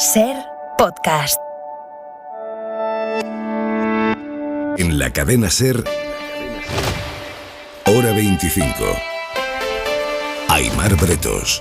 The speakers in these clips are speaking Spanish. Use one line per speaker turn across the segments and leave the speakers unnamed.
SER Podcast.
En la cadena SER, Hora 25. Aimar Bretos.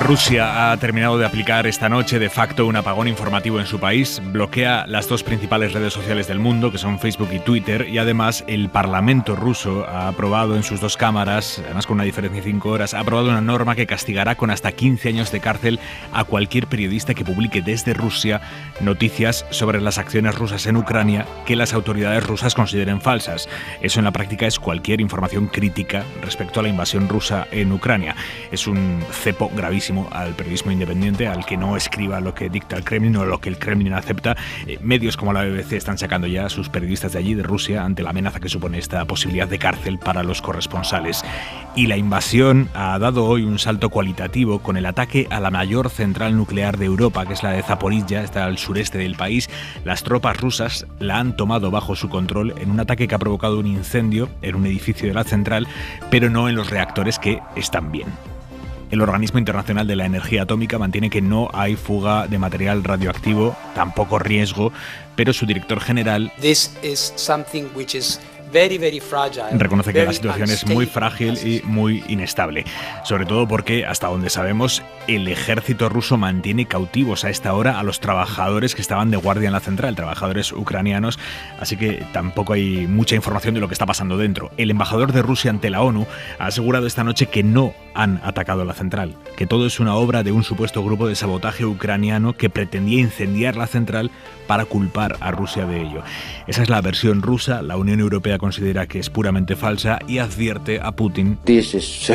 Rusia ha terminado de aplicar esta noche de facto un apagón informativo en su país, bloquea las dos principales redes sociales del mundo, que son Facebook y Twitter, y además el Parlamento ruso ha aprobado en sus dos cámaras, además con una diferencia de 5 horas, ha aprobado una norma que castigará con hasta 15 años de cárcel a cualquier periodista que publique desde Rusia noticias sobre las acciones rusas en Ucrania que las autoridades rusas consideren falsas. Eso en la práctica es cualquier información crítica respecto a la invasión rusa en Ucrania. Es un cepo gravísimo al periodismo independiente, al que no escriba lo que dicta el Kremlin o lo que el Kremlin acepta. Medios como la BBC están sacando ya a sus periodistas de allí, de Rusia, ante la amenaza que supone esta posibilidad de cárcel para los corresponsales. Y la invasión ha dado hoy un salto cualitativo con el ataque a la mayor central nuclear de Europa, que es la de Zaporizhia, está al sureste del país. Las tropas rusas la han tomado bajo su control en un ataque que ha provocado un incendio en un edificio de la central, pero no en los reactores, que están bien. El Organismo Internacional de la Energía Atómica mantiene que no hay fuga de material radioactivo, tampoco riesgo, pero su director general reconoce que la situación es muy frágil y muy inestable, sobre todo porque, hasta donde sabemos, el ejército ruso mantiene cautivos a esta hora a los trabajadores que estaban de guardia en la central, trabajadores ucranianos, así que tampoco hay mucha información de lo que está pasando dentro. El embajador de Rusia ante la ONU ha asegurado esta noche que no han atacado la central, que todo es una obra de un supuesto grupo de sabotaje ucraniano que pretendía incendiar la central para culpar a Rusia de ello. Esa es la versión rusa. La Unión Europea considera que es puramente falsa y advierte a Putin:
es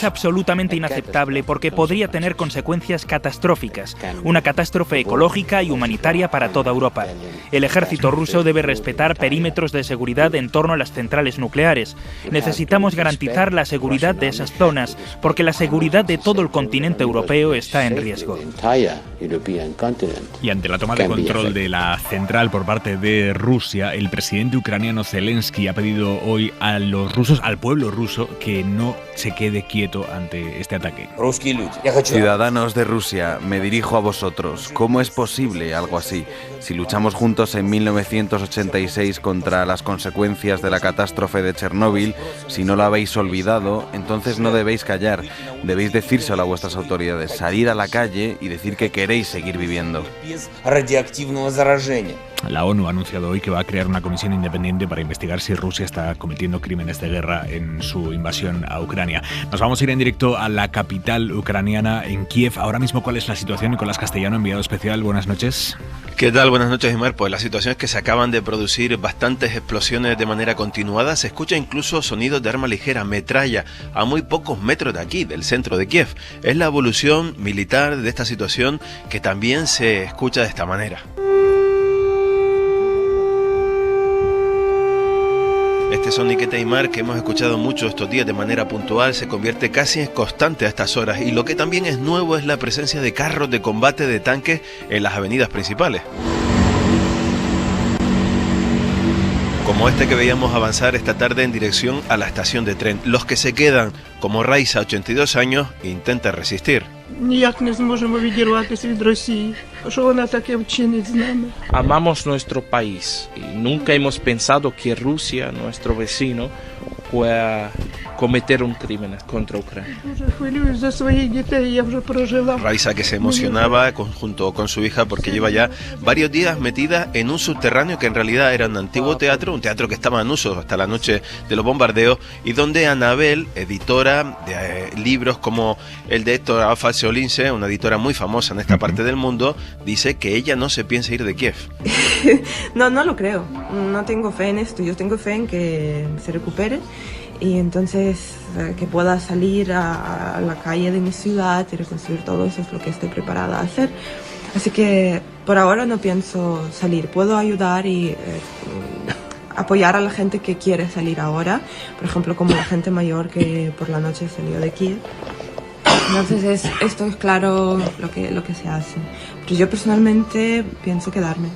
absolutamente inaceptable porque podría tener consecuencias catastróficas, una catástrofe ecológica y humanitaria para toda Europa. El ejército ruso debe respetar perímetros de seguridad en torno a las centrales nucleares. Necesitamos garantizar la seguridad de esas zonas, porque la seguridad de todo el continente europeo está en riesgo.
Y ante la toma de control de la central por parte de Rusia, el presidente ucraniano Zelensky ha pedido hoy a los rusos, al pueblo ruso, que no se quede quieto ante este ataque.
Ciudadanos de Rusia, me dirijo a vosotros. ¿Cómo es posible algo así? Si luchamos juntos en 1986 contra las consecuencias de la catástrofe de Chernóbil, si no lo habéis olvidado, entonces no debéis callar. Debéis decírselo a vuestras autoridades, salir a la calle y decir que queréis seguir viviendo.
La ONU ha anunciado hoy que va a crear una comisión independiente para investigar si Rusia está cometiendo crímenes de guerra en su invasión a Ucrania. Nos vamos a ir en directo a la capital ucraniana, en Kiev. Ahora mismo, ¿cuál es la situación? Nicolás Castellano, enviado especial, buenas noches.
¿Qué tal? Buenas noches, Aimar. Pues la situación es que se acaban de producir bastantes explosiones de manera continuada. Se escucha incluso sonidos de arma ligera, metralla, a muy pocos metros de aquí, del centro de Kiev. Es la evolución militar de esta situación que también se escucha de esta manera. Este soniquete Aimar que hemos escuchado mucho estos días de manera puntual se convierte casi en constante a estas horas, y lo que también es nuevo es la presencia de carros de combate de tanques en las avenidas principales. Como este que veíamos avanzar esta tarde en dirección a la estación de tren. Los que se quedan, como Raisa, 82 años, intenta resistir.
Amamos nuestro país y nunca hemos pensado que Rusia, nuestro vecino, pueda cometer un crimen contra Ucrania.
Raisa, que se emocionaba junto con su hija porque lleva ya varios días metida en un subterráneo que en realidad era un antiguo teatro, un teatro que estaba en uso hasta la noche de los bombardeos, y donde Anabel, editora de libros como el de Héctor Alfa-Seolince, una editora muy famosa en esta parte del mundo, dice que ella no se piensa ir de Kiev.
No lo creo. No tengo fe en esto. Yo tengo fe en que se recupere y entonces que pueda salir a la calle de mi ciudad y reconstruir todo. Eso es lo que estoy preparada a hacer. Así que por ahora no pienso salir. Puedo ayudar y apoyar a la gente que quiere salir ahora. Por ejemplo, como la gente mayor que por la noche salió de Kiev. Entonces esto es claro lo que se hace. Pero yo personalmente pienso quedarme.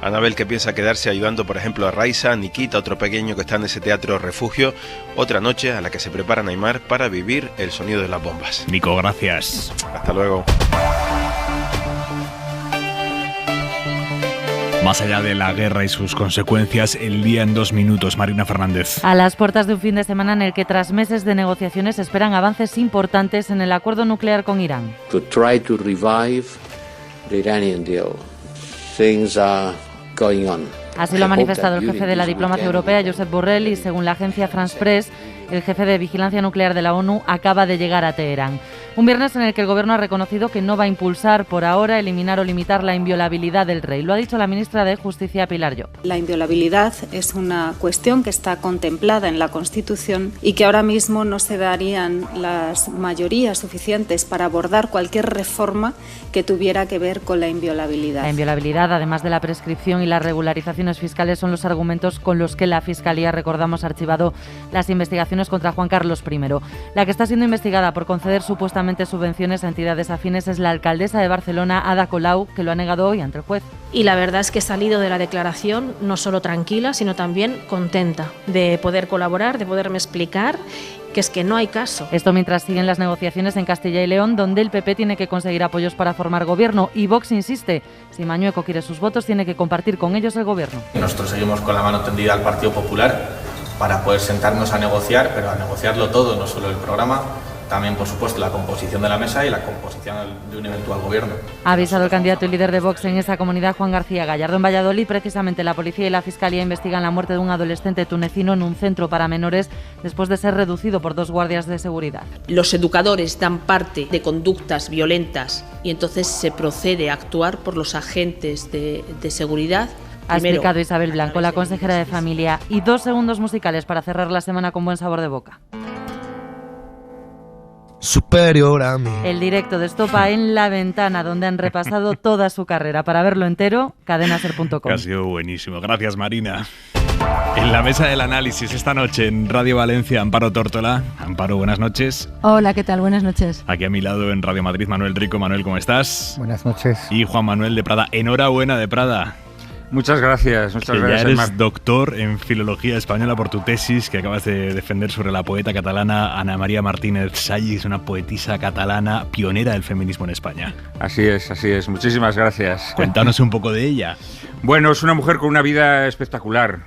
Anabel, que piensa quedarse ayudando, por ejemplo, a Raiza, Nikita, otro pequeño que está en ese teatro refugio. Otra noche a la que se prepara Neymar para vivir el sonido de las bombas.
Nico, gracias.
Hasta luego.
Más allá de la guerra y sus consecuencias, el día en 2 minutos. Marina Fernández.
A las puertas de un fin de semana en el que tras meses de negociaciones esperan avances importantes en el acuerdo nuclear con Irán.
To try to revive the Iranian deal. Things are going on.
Así lo ha manifestado el jefe de la diplomacia europea, Josep Borrell, y según la agencia France Press, el jefe de vigilancia nuclear de la ONU acaba de llegar a Teherán. Un viernes en el que el Gobierno ha reconocido que no va a impulsar por ahora eliminar o limitar la inviolabilidad del rey. Lo ha dicho la ministra de Justicia, Pilar Llop.
La inviolabilidad es una cuestión que está contemplada en la Constitución y que ahora mismo no se darían las mayorías suficientes para abordar cualquier reforma que tuviera que ver con la inviolabilidad.
La inviolabilidad, además de la prescripción y las regularizaciones fiscales, son los argumentos con los que la Fiscalía, recordamos, ha archivado las investigaciones contra Juan Carlos I. La que está siendo investigada por conceder supuestamente subvenciones a entidades afines es la alcaldesa de Barcelona, Ada Colau, que lo ha negado hoy ante el juez.
Y la verdad es que he salido de la declaración no solo tranquila, sino también contenta de poder colaborar, de poderme explicar que es que no hay caso.
Esto mientras siguen las negociaciones en Castilla y León, donde el PP tiene que conseguir apoyos para formar gobierno, y Vox insiste, si Mañueco quiere sus votos, tiene que compartir con ellos el gobierno.
Nosotros seguimos con la mano tendida al Partido Popular para poder sentarnos a negociar, pero a negociarlo todo, no solo el programa, también, por supuesto, la composición de la mesa y la composición de un eventual gobierno.
Ha avisado el candidato y líder de Vox en esa comunidad, Juan García Gallardo. En Valladolid, precisamente, la policía y la fiscalía investigan la muerte de un adolescente tunecino en un centro para menores después de ser reducido por 2 guardias de seguridad.
Los educadores dan parte de conductas violentas y entonces se procede a actuar por los agentes de seguridad.
Ha explicado Isabel Blanco, la consejera de Familia. Y 2 segundos musicales para cerrar la semana con buen sabor de boca.
Superior a mí.
El directo de Estopa en La Ventana, donde han repasado toda su carrera. Para verlo entero, cadenaser.com.
Ha sido buenísimo. Gracias, Marina. En la mesa del análisis esta noche en Radio Valencia, Amparo Tórtola. Amparo, buenas noches.
Hola, ¿qué tal? Buenas noches.
Aquí a mi lado en Radio Madrid, Manuel Rico. Manuel, ¿cómo estás?
Buenas noches.
Y Juan Manuel de Prada. Enhorabuena, de Prada.
Muchas gracias. Muchas gracias.
Ya eres doctor en Filología Española por tu tesis que acabas de defender sobre la poeta catalana Ana María Martínez Sallis, una poetisa catalana pionera del feminismo en España.
Así es, así es. Muchísimas gracias.
Cuéntanos un poco de ella.
Bueno, es una mujer con una vida espectacular.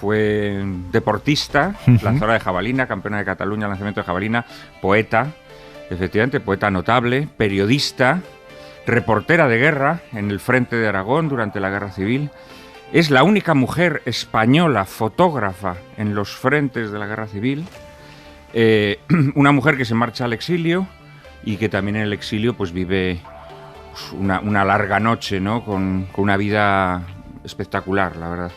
Fue deportista, lanzadora de jabalina, campeona de Cataluña, lanzamiento de jabalina, poeta, efectivamente, poeta notable, periodista, reportera de guerra en el frente de Aragón durante la Guerra Civil. Es la única mujer española fotógrafa en los frentes de la Guerra Civil. Una mujer que se marcha al exilio y que también en el exilio pues vive una larga noche, ¿no? Con una vida espectacular, la verdad.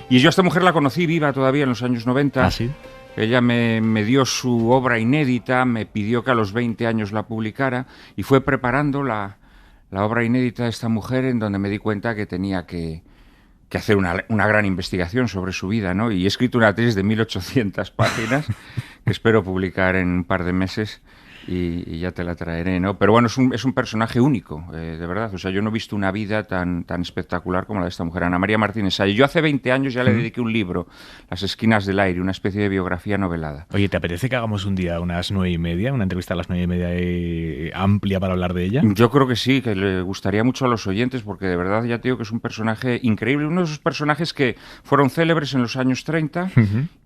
Y yo a esta mujer la conocí viva todavía en los años 90.
¿Ah, sí?
Ella me dio su obra inédita, me pidió que a los 20 años la publicara y fue preparando la obra inédita de esta mujer, en donde me di cuenta que tenía que hacer una gran investigación sobre su vida, ¿no? Y he escrito una tesis de 1800 páginas que espero publicar en un par de meses y ya te la traeré, ¿no? Pero bueno, es un personaje único, de verdad. O sea, yo no he visto una vida tan espectacular como la de esta mujer, Ana María Martínez Sallis. Yo hace 20 años ya le dediqué un libro, Las esquinas del aire, una especie de biografía novelada.
Oye, ¿te apetece que hagamos un día unas 9:30, una entrevista a las 9:30 amplia para hablar de ella?
Yo creo que sí, que le gustaría mucho a los oyentes, porque de verdad ya te digo que es un personaje increíble, uno de esos personajes que fueron célebres en los años 30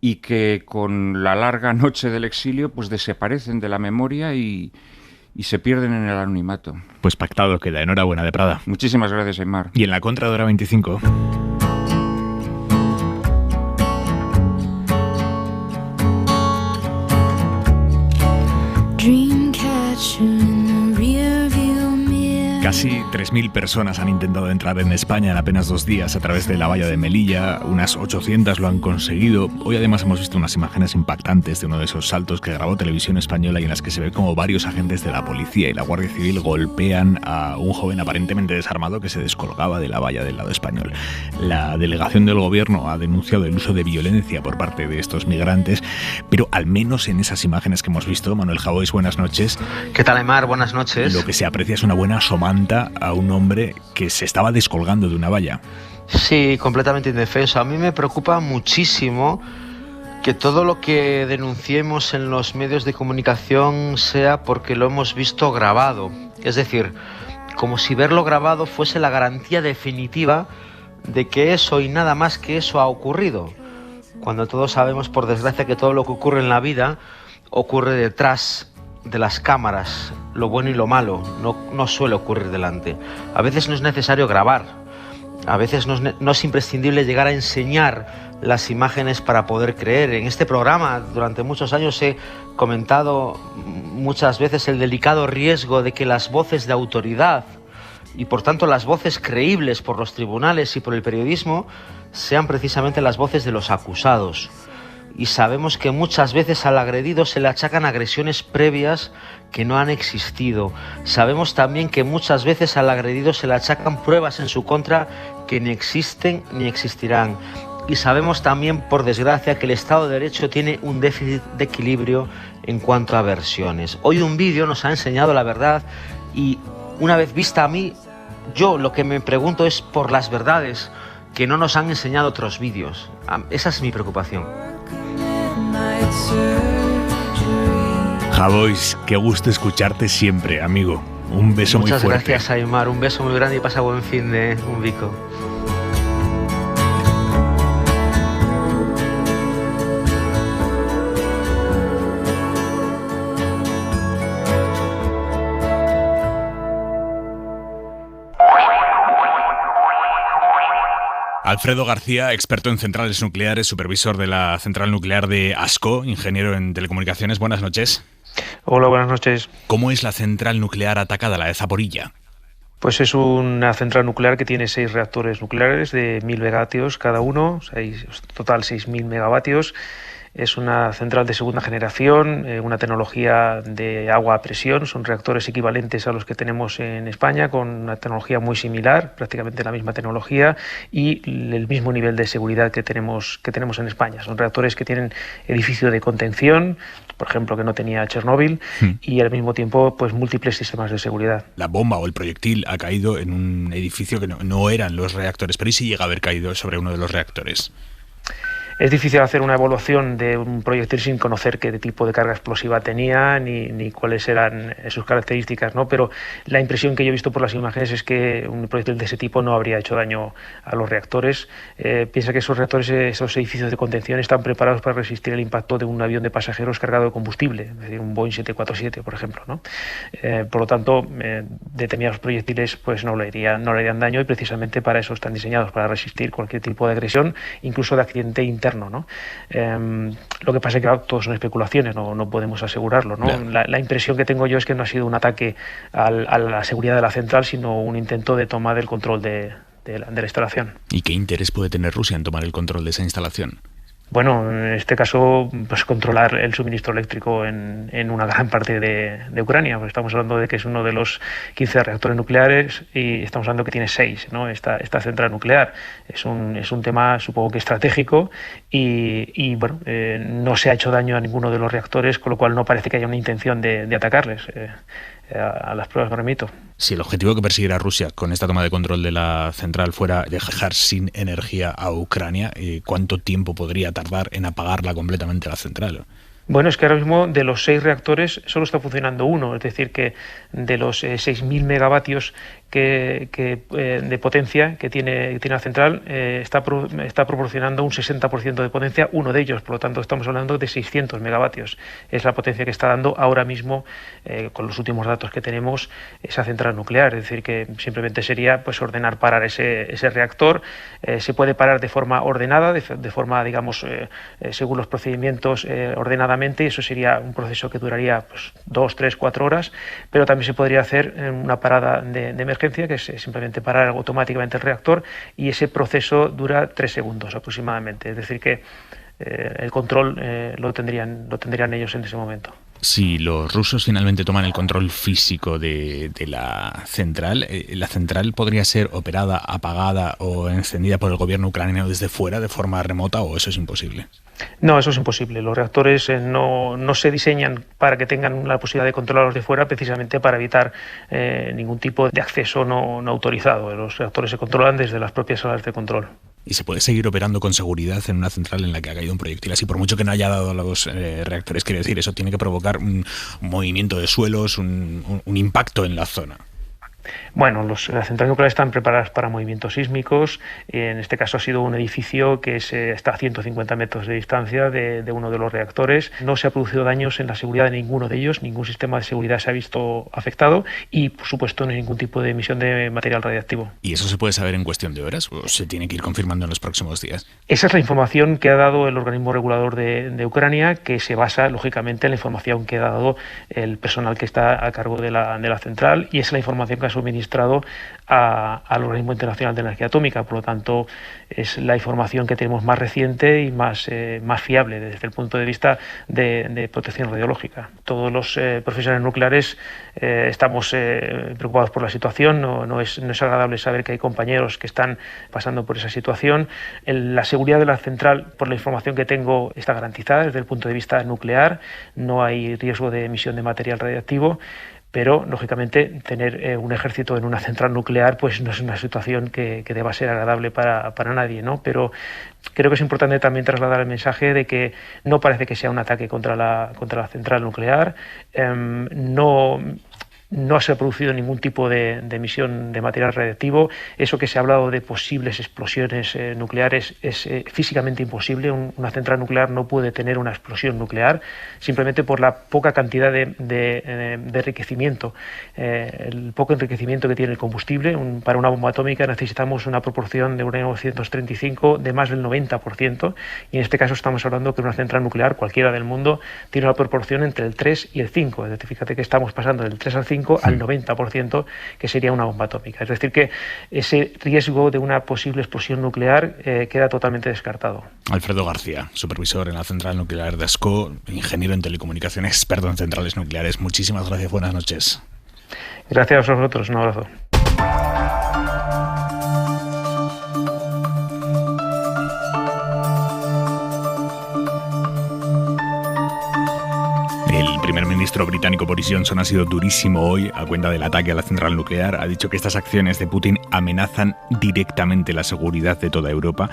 y que con la larga noche del exilio pues desaparecen de la memoria y se pierden en el anonimato.
Pues pactado queda. Enhorabuena, de Prada.
Muchísimas gracias, Aymar.
Y en la contra de Hora 25. Casi 3.000 personas han intentado entrar en España en apenas 2 días a través de la valla de Melilla. Unas 800 lo han conseguido. Hoy además hemos visto unas imágenes impactantes de uno de esos saltos que grabó Televisión Española y en las que se ve como varios agentes de la policía y la Guardia Civil golpean a un joven aparentemente desarmado que se descolgaba de la valla del lado español. La delegación del gobierno ha denunciado el uso de violencia por parte de estos migrantes, pero al menos en esas imágenes que hemos visto, Manuel Javois, buenas noches.
¿Qué tal, Aymar? Buenas noches.
Lo que se aprecia es una buena asomanta a un hombre que se estaba descolgando de una valla.
Sí, completamente indefenso. A mí me preocupa muchísimo que todo lo que denunciemos en los medios de comunicación sea porque lo hemos visto grabado. Es decir, como si verlo grabado fuese la garantía definitiva de que eso y nada más que eso ha ocurrido. Cuando todos sabemos, por desgracia, que todo lo que ocurre en la vida ocurre detrás de las cámaras. Lo bueno y lo malo no suele ocurrir delante. A veces no es necesario grabar. A veces no es imprescindible llegar a enseñar las imágenes para poder creer. En este programa durante muchos años he comentado muchas veces el delicado riesgo de que las voces de autoridad y por tanto las voces creíbles por los tribunales y por el periodismo sean precisamente las voces de los acusados. Y sabemos que muchas veces al agredido se le achacan agresiones previas que no han existido. Sabemos también que muchas veces al agredido se le achacan pruebas en su contra que ni existen ni existirán. Y sabemos también, por desgracia, que el Estado de Derecho tiene un déficit de equilibrio en cuanto a versiones. Hoy un vídeo nos ha enseñado la verdad y una vez vista a mí, yo lo que me pregunto es por las verdades que no nos han enseñado otros vídeos. Esa es mi preocupación.
Javois, qué gusto escucharte siempre, amigo. Un beso muy fuerte.
Muchas gracias, Aymar. Un beso muy grande y pasa buen fin de un bico.
Alfredo García, experto en centrales nucleares, supervisor de la central nuclear de Ascó, ingeniero en telecomunicaciones. Buenas noches.
Hola, buenas noches.
¿Cómo es la central nuclear atacada, la de Zaporilla?
Pues es una central nuclear que tiene 6 reactores nucleares de 1000 megavatios cada uno, total 6000 megavatios. Es una central de segunda generación, una tecnología de agua a presión, son reactores equivalentes a los que tenemos en España, con una tecnología muy similar, prácticamente la misma tecnología y el mismo nivel de seguridad que tenemos en España. Son reactores que tienen edificio de contención, por ejemplo, que no tenía Chernóbil, y al mismo tiempo pues múltiples sistemas de seguridad.
La bomba o el proyectil ha caído en un edificio que no eran los reactores, pero ¿y si llega a haber caído sobre uno de los reactores?
Es difícil hacer una evaluación de un proyectil sin conocer qué tipo de carga explosiva tenía ni cuáles eran sus características, ¿no? Pero la impresión que yo he visto por las imágenes es que un proyectil de ese tipo no habría hecho daño a los reactores. Piensa que esos reactores, esos edificios de contención están preparados para resistir el impacto de un avión de pasajeros cargado de combustible, es decir, un Boeing 747, por ejemplo, ¿no? Por lo tanto, determinados proyectiles pues no le harían daño y precisamente para eso están diseñados, para resistir cualquier tipo de agresión, incluso de accidente interno, ¿no? Lo que pasa es que todos son especulaciones, no podemos asegurarlo, ¿no? La impresión que tengo yo es que no ha sido un ataque a la seguridad de la central, sino un intento de toma del control de la instalación.
¿Y qué interés puede tener Rusia en tomar el control de esa instalación?
Bueno, en este caso, pues controlar el suministro eléctrico en una gran parte de Ucrania. Pues estamos hablando de que es uno de los 15 reactores nucleares y estamos hablando que tiene 6, ¿no? Esta central nuclear. Es un tema, supongo que estratégico y bueno, no se ha hecho daño a ninguno de los reactores, con lo cual no parece que haya una intención de atacarles. A las pruebas me remito.
Si el objetivo que persiguiera Rusia con esta toma de control de la central fuera dejar sin energía a Ucrania, ¿cuánto tiempo podría tardar en apagarla completamente la central?
Bueno, es que ahora mismo de los 6 reactores solo está funcionando uno, es decir, que de los 6.000 megavatios de potencia que tiene la central, está proporcionando un 60% de potencia uno de ellos, por lo tanto estamos hablando de 600 megavatios. Es la potencia que está dando ahora mismo, con los últimos datos que tenemos, esa central nuclear, es decir, que simplemente sería pues ordenar parar ese reactor. Se puede parar de forma ordenada, de forma, digamos, según los procedimientos, ordenadamente, y eso sería un proceso que duraría pues 2, 3, 4 horas, pero también se podría hacer una parada de emergencia, que es simplemente parar automáticamente el reactor, y ese proceso dura 3 segundos aproximadamente, es decir que el control lo tendrían ellos en ese momento.
Si los rusos finalmente toman el control físico de la central podría ser operada, apagada o encendida por el gobierno ucraniano desde fuera de forma remota, ¿o eso es imposible?
No, eso es imposible. Los reactores no se diseñan para que tengan la posibilidad de controlarlos de fuera, precisamente para evitar ningún tipo de acceso no autorizado. Los reactores se controlan desde las propias salas de control.
¿Y se puede seguir operando con seguridad en una central en la que ha caído un proyectil así, por mucho que no haya dado a los reactores? Quiere decir, eso tiene que provocar un movimiento de suelos, un impacto en la zona.
Bueno, las centrales nucleares están preparadas para movimientos sísmicos. En este caso ha sido un edificio que está a 150 metros de distancia de uno de los reactores. No se ha producido daños en la seguridad de ninguno de ellos, ningún sistema de seguridad se ha visto afectado y, por supuesto, no hay ningún tipo de emisión de material radiactivo.
¿Y eso se puede saber en cuestión de horas o se tiene que ir confirmando en los próximos días?
Esa es la información que ha dado el organismo regulador de Ucrania, que se basa, lógicamente, en la información que ha dado el personal que está a cargo de la central, y es la información que ha suministrado al Organismo Internacional de Energía Atómica. Por lo tanto, es la información que tenemos más reciente y más fiable desde el punto de vista de protección radiológica. Todos los profesionales nucleares estamos preocupados por la situación. No es agradable saber que hay compañeros que están pasando por esa situación. La seguridad de la central, por la información que tengo, está garantizada desde el punto de vista nuclear. No hay riesgo de emisión de material radiactivo. Pero, lógicamente, tener un ejército en una central nuclear pues no es una situación que deba ser agradable para nadie, ¿no? Pero creo que es importante también trasladar el mensaje de que no parece que sea un ataque contra la central nuclear. No se ha producido ningún tipo de emisión de material radiactivo. Eso que se ha hablado de posibles explosiones nucleares es físicamente imposible. Una central nuclear no puede tener una explosión nuclear, simplemente por la poca cantidad de enriquecimiento. El poco enriquecimiento que tiene el combustible. Para una bomba atómica necesitamos una proporción de uranio 235 de más del 90%, y en este caso estamos hablando que una central nuclear, cualquiera del mundo, tiene una proporción entre el 3 y el 5. Es decir, fíjate que estamos pasando del 3 al 5 al 90%, que sería una bomba atómica. Es decir, que ese riesgo de una posible explosión nuclear queda totalmente descartado.
Alfredo García, supervisor en la central nuclear de Ascó, ingeniero en telecomunicaciones, experto en centrales nucleares. Muchísimas gracias, buenas noches.
Gracias a vosotros, un abrazo.
El primer ministro británico Boris Johnson ha sido durísimo hoy a cuenta del ataque a la central nuclear. Ha dicho que estas acciones de Putin amenazan directamente la seguridad de toda Europa.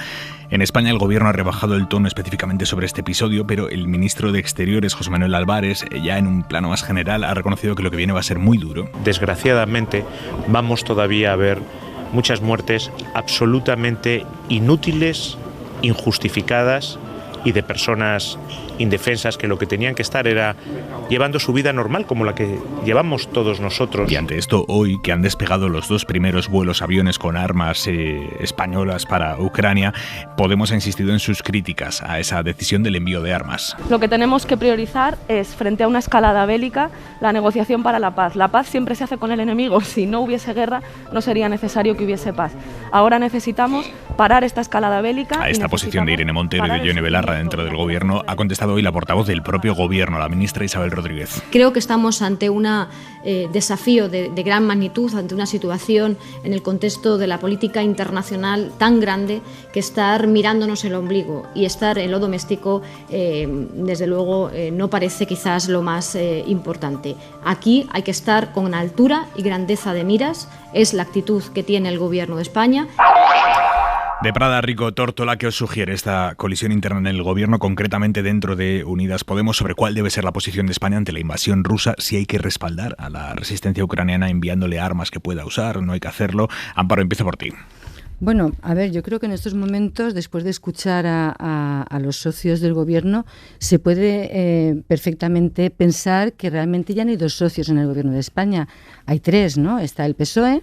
En España el gobierno ha rebajado el tono específicamente sobre este episodio, pero el ministro de Exteriores, José Manuel Álvarez, ya en un plano más general, ha reconocido que lo que viene va a ser muy duro.
Desgraciadamente vamos todavía a ver muchas muertes absolutamente inútiles, injustificadas y de personas indefensas que lo que tenían que estar era llevando su vida normal como la que llevamos todos nosotros.
Y ante esto, hoy que han despegado los dos primeros vuelos aviones con armas españolas para Ucrania, Podemos ha insistido en sus críticas a esa decisión del envío de armas.
Lo que tenemos que priorizar es, frente a una escalada bélica, la negociación para la paz. La paz siempre se hace con el enemigo. Si no hubiese guerra, no sería necesario que hubiese paz. Ahora necesitamos parar esta escalada bélica.
A esta posición de Irene Montero y de Yone Belarra dentro del gobierno ha contestado hoy la portavoz del propio gobierno, la ministra Isabel Rodríguez.
Creo que estamos ante un desafío de gran magnitud, ante una situación en el contexto de la política internacional tan grande, que estar mirándonos el ombligo y estar en lo doméstico, desde luego, no parece quizás lo más importante. Aquí hay que estar con altura y grandeza de miras, es la actitud que tiene el gobierno de España.
De Prada, Rico Tórtola, ¿qué os sugiere esta colisión interna en el gobierno, concretamente dentro de Unidas Podemos, sobre cuál debe ser la posición de España ante la invasión rusa, si hay que respaldar a la resistencia ucraniana enviándole armas que pueda usar, no hay que hacerlo? Amparo, empiezo por ti.
Bueno, a ver, yo creo que en estos momentos, después de escuchar a los socios del gobierno, se puede perfectamente pensar que realmente ya no hay dos socios en el gobierno de España, hay tres, ¿no? Está el PSOE.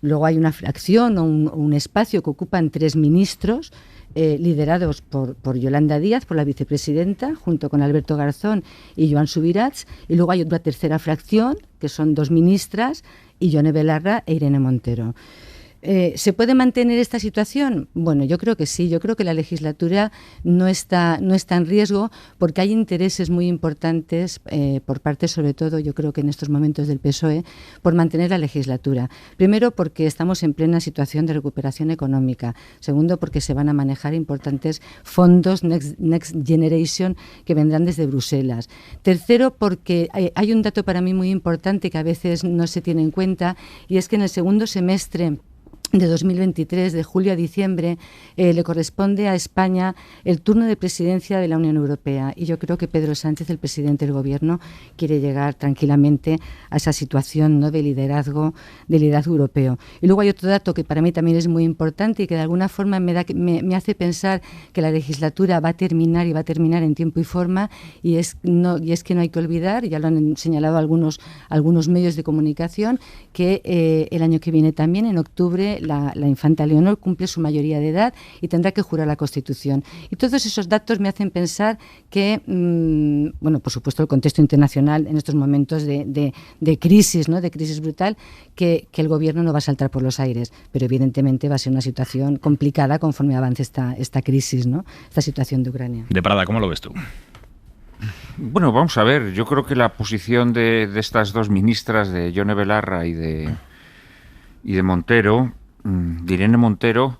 Luego hay una fracción o un espacio que ocupan tres ministros liderados por Yolanda Díaz, por la vicepresidenta, junto con Alberto Garzón y Joan Subirats. Y luego hay otra tercera fracción, que son dos ministras, y Yone Belarra e Irene Montero. ¿Se puede mantener esta situación? Bueno, yo creo que sí. Yo creo que la legislatura no está en riesgo porque hay intereses muy importantes por parte, sobre todo, yo creo que en estos momentos del PSOE, por mantener la legislatura. Primero, porque estamos en plena situación de recuperación económica. Segundo, porque se van a manejar importantes fondos Next Generation que vendrán desde Bruselas. Tercero, porque hay un dato para mí muy importante que a veces no se tiene en cuenta, y es que en el segundo semestre de 2023, de julio a diciembre, le corresponde a España el turno de presidencia de la Unión Europea, y yo creo que Pedro Sánchez, el presidente del Gobierno, quiere llegar tranquilamente a esa situación, ¿no?, de liderazgo europeo. Y luego hay otro dato que para mí también es muy importante y que de alguna forma me hace pensar que la legislatura va a terminar y va a terminar en tiempo y forma, y es que no hay que olvidar, ya lo han señalado algunos medios de comunicación, que el año que viene también, en octubre, la infanta Leonor cumple su mayoría de edad y tendrá que jurar la Constitución. Y todos esos datos me hacen pensar que, bueno, por supuesto, el contexto internacional en estos momentos de crisis, ¿no?, de crisis brutal, que el Gobierno no va a saltar por los aires, pero evidentemente va a ser una situación complicada conforme avance esta crisis, ¿no?, esta situación de Ucrania.
De Prada, ¿cómo lo ves tú?
Bueno, vamos a ver. Yo creo que la posición de estas dos ministras, de Yone Belarra y de Montero, de Irene Montero,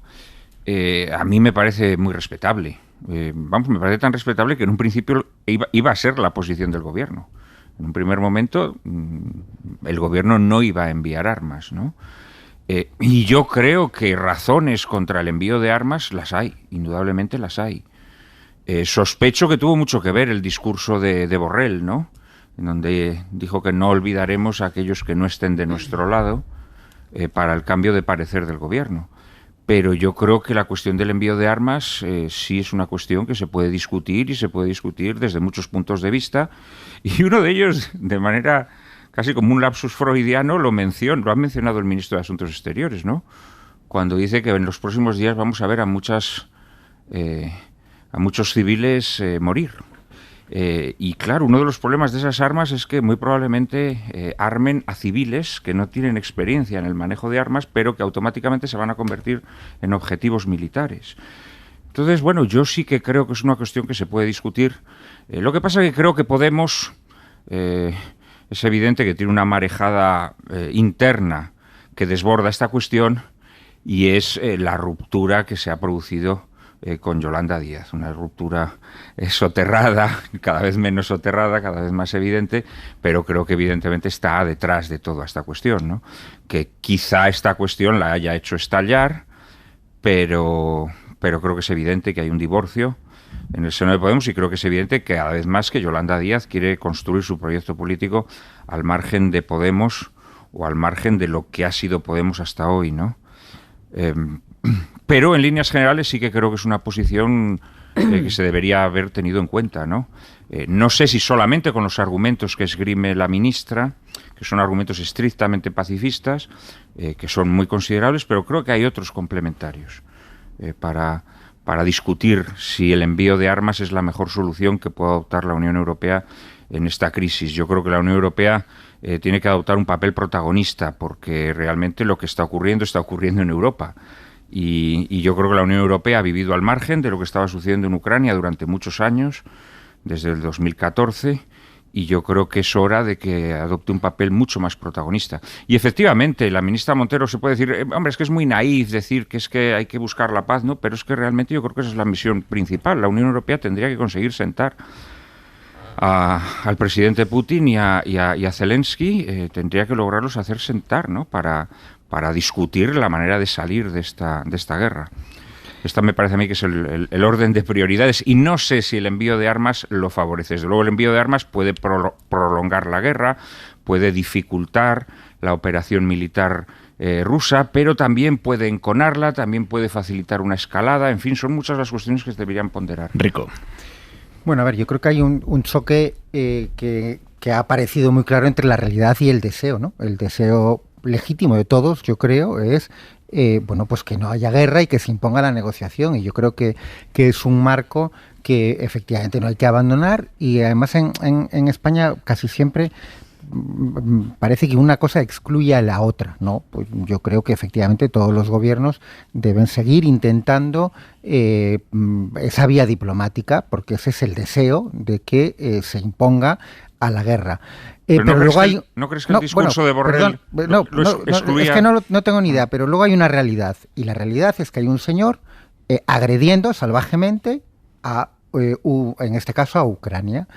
a mí me parece muy respetable. Me parece tan respetable que en un principio iba a ser la posición del Gobierno. En un primer momento el Gobierno no iba a enviar armas, ¿no? Y yo creo que razones contra el envío de armas las hay, indudablemente las hay. Sospecho que tuvo mucho que ver el discurso de Borrell, ¿no?, en donde dijo que no olvidaremos a aquellos que no estén de nuestro lado, para el cambio de parecer del Gobierno. Pero yo creo que la cuestión del envío de armas sí es una cuestión que se puede discutir, y se puede discutir desde muchos puntos de vista, y uno de ellos, de manera casi como un lapsus freudiano, lo ha mencionado el ministro de Asuntos Exteriores, ¿no?, cuando dice que en los próximos días vamos a ver a muchos civiles morir. Y claro, uno de los problemas de esas armas es que muy probablemente armen a civiles que no tienen experiencia en el manejo de armas, pero que automáticamente se van a convertir en objetivos militares. Entonces, bueno, yo sí que creo que es una cuestión que se puede discutir. Lo que pasa es que creo que Podemos, es evidente que tiene una marejada interna que desborda esta cuestión, y es la ruptura que se ha producido con Yolanda Díaz, una ruptura soterrada, cada vez menos soterrada, cada vez más evidente, pero creo que evidentemente está detrás de toda esta cuestión, ¿no?, que quizá esta cuestión la haya hecho estallar, pero creo que es evidente que hay un divorcio en el seno de Podemos, y creo que es evidente que cada vez más que Yolanda Díaz quiere construir su proyecto político al margen de Podemos, o al margen de lo que ha sido Podemos hasta hoy, ¿no? Pero en líneas generales sí que creo que es una posición que se debería haber tenido en cuenta, ¿no? No sé si solamente con los argumentos que esgrime la ministra, que son argumentos estrictamente pacifistas, que son muy considerables, pero creo que hay otros complementarios para discutir si el envío de armas es la mejor solución que pueda adoptar la Unión Europea en esta crisis. Yo creo que la Unión Europea tiene que adoptar un papel protagonista, porque realmente lo que está ocurriendo en Europa. Y yo creo que la Unión Europea ha vivido al margen de lo que estaba sucediendo en Ucrania durante muchos años, desde el 2014, y yo creo que es hora de que adopte un papel mucho más protagonista. Y efectivamente, la ministra Montero se puede decir, hombre, es que es muy naif decir que es que hay que buscar la paz, ¿no? Pero es que realmente yo creo que esa es la misión principal. La Unión Europea tendría que conseguir sentar al presidente Putin y a Zelensky, tendría que lograrlos hacer sentar, ¿no?, para discutir la manera de salir de esta guerra. Esta me parece a mí que es el orden de prioridades, y no sé si el envío de armas lo favorece. Desde luego el envío de armas puede prolongar la guerra, puede dificultar la operación militar rusa, pero también puede enconarla, también puede facilitar una escalada. En fin, son muchas las cuestiones que se deberían ponderar.
Rico.
Bueno, a ver, yo creo que hay un choque que ha aparecido muy claro entre la realidad y el deseo, ¿no? El deseo legítimo de todos, yo creo, es bueno, pues que no haya guerra y que se imponga la negociación, y yo creo que es un marco que efectivamente no hay que abandonar. Y además en España casi siempre parece que una cosa excluye a la otra, ¿no? Pues yo creo que efectivamente todos los gobiernos deben seguir intentando esa vía diplomática, porque ese es el deseo de que se imponga a la guerra.
Pero ¿no crees que el discurso de Borrell lo excluía?
Es que no tengo ni idea, pero luego hay una realidad, y la realidad es que hay un señor agrediendo salvajemente en este caso a Ucrania,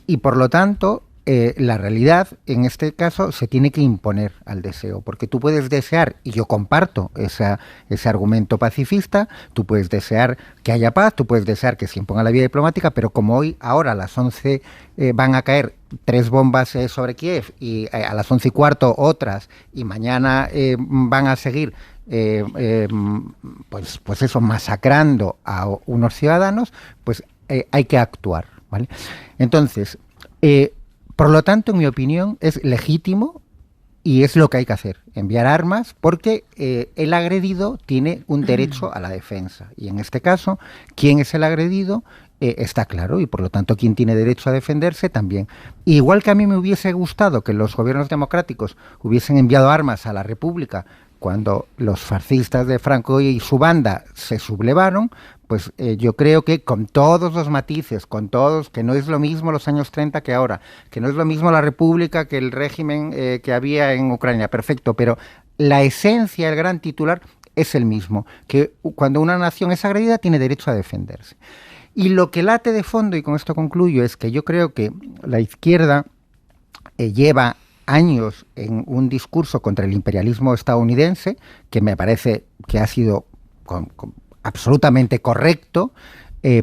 y por lo tanto la realidad en este caso se tiene que imponer al deseo, porque tú puedes desear, y yo comparto ese argumento pacifista, tú puedes desear que haya paz, tú puedes desear que se imponga la vía diplomática, pero como ahora a las 11 van a caer 3 bombas sobre Kiev, y a las 11:15 otras, y mañana van a seguir pues eso, masacrando a unos ciudadanos, pues hay que actuar, ¿vale? Entonces, por lo tanto, en mi opinión, es legítimo y es lo que hay que hacer, enviar armas, porque el agredido tiene un derecho a la defensa. Y en este caso, ¿quién es el agredido? Está claro, y por lo tanto, quien tiene derecho a defenderse también. Igual que a mí me hubiese gustado que los gobiernos democráticos hubiesen enviado armas a la República cuando los fascistas de Franco y su banda se sublevaron, pues yo creo que con todos los matices, con todos, que no es lo mismo los años 30 que ahora, que no es lo mismo la República que el régimen que había en Ucrania, perfecto, pero la esencia, el gran titular es el mismo, que cuando una nación es agredida tiene derecho a defenderse. Y lo que late de fondo, y con esto concluyo, es que yo creo que la izquierda lleva años en un discurso contra el imperialismo estadounidense, que me parece que ha sido absolutamente correcto,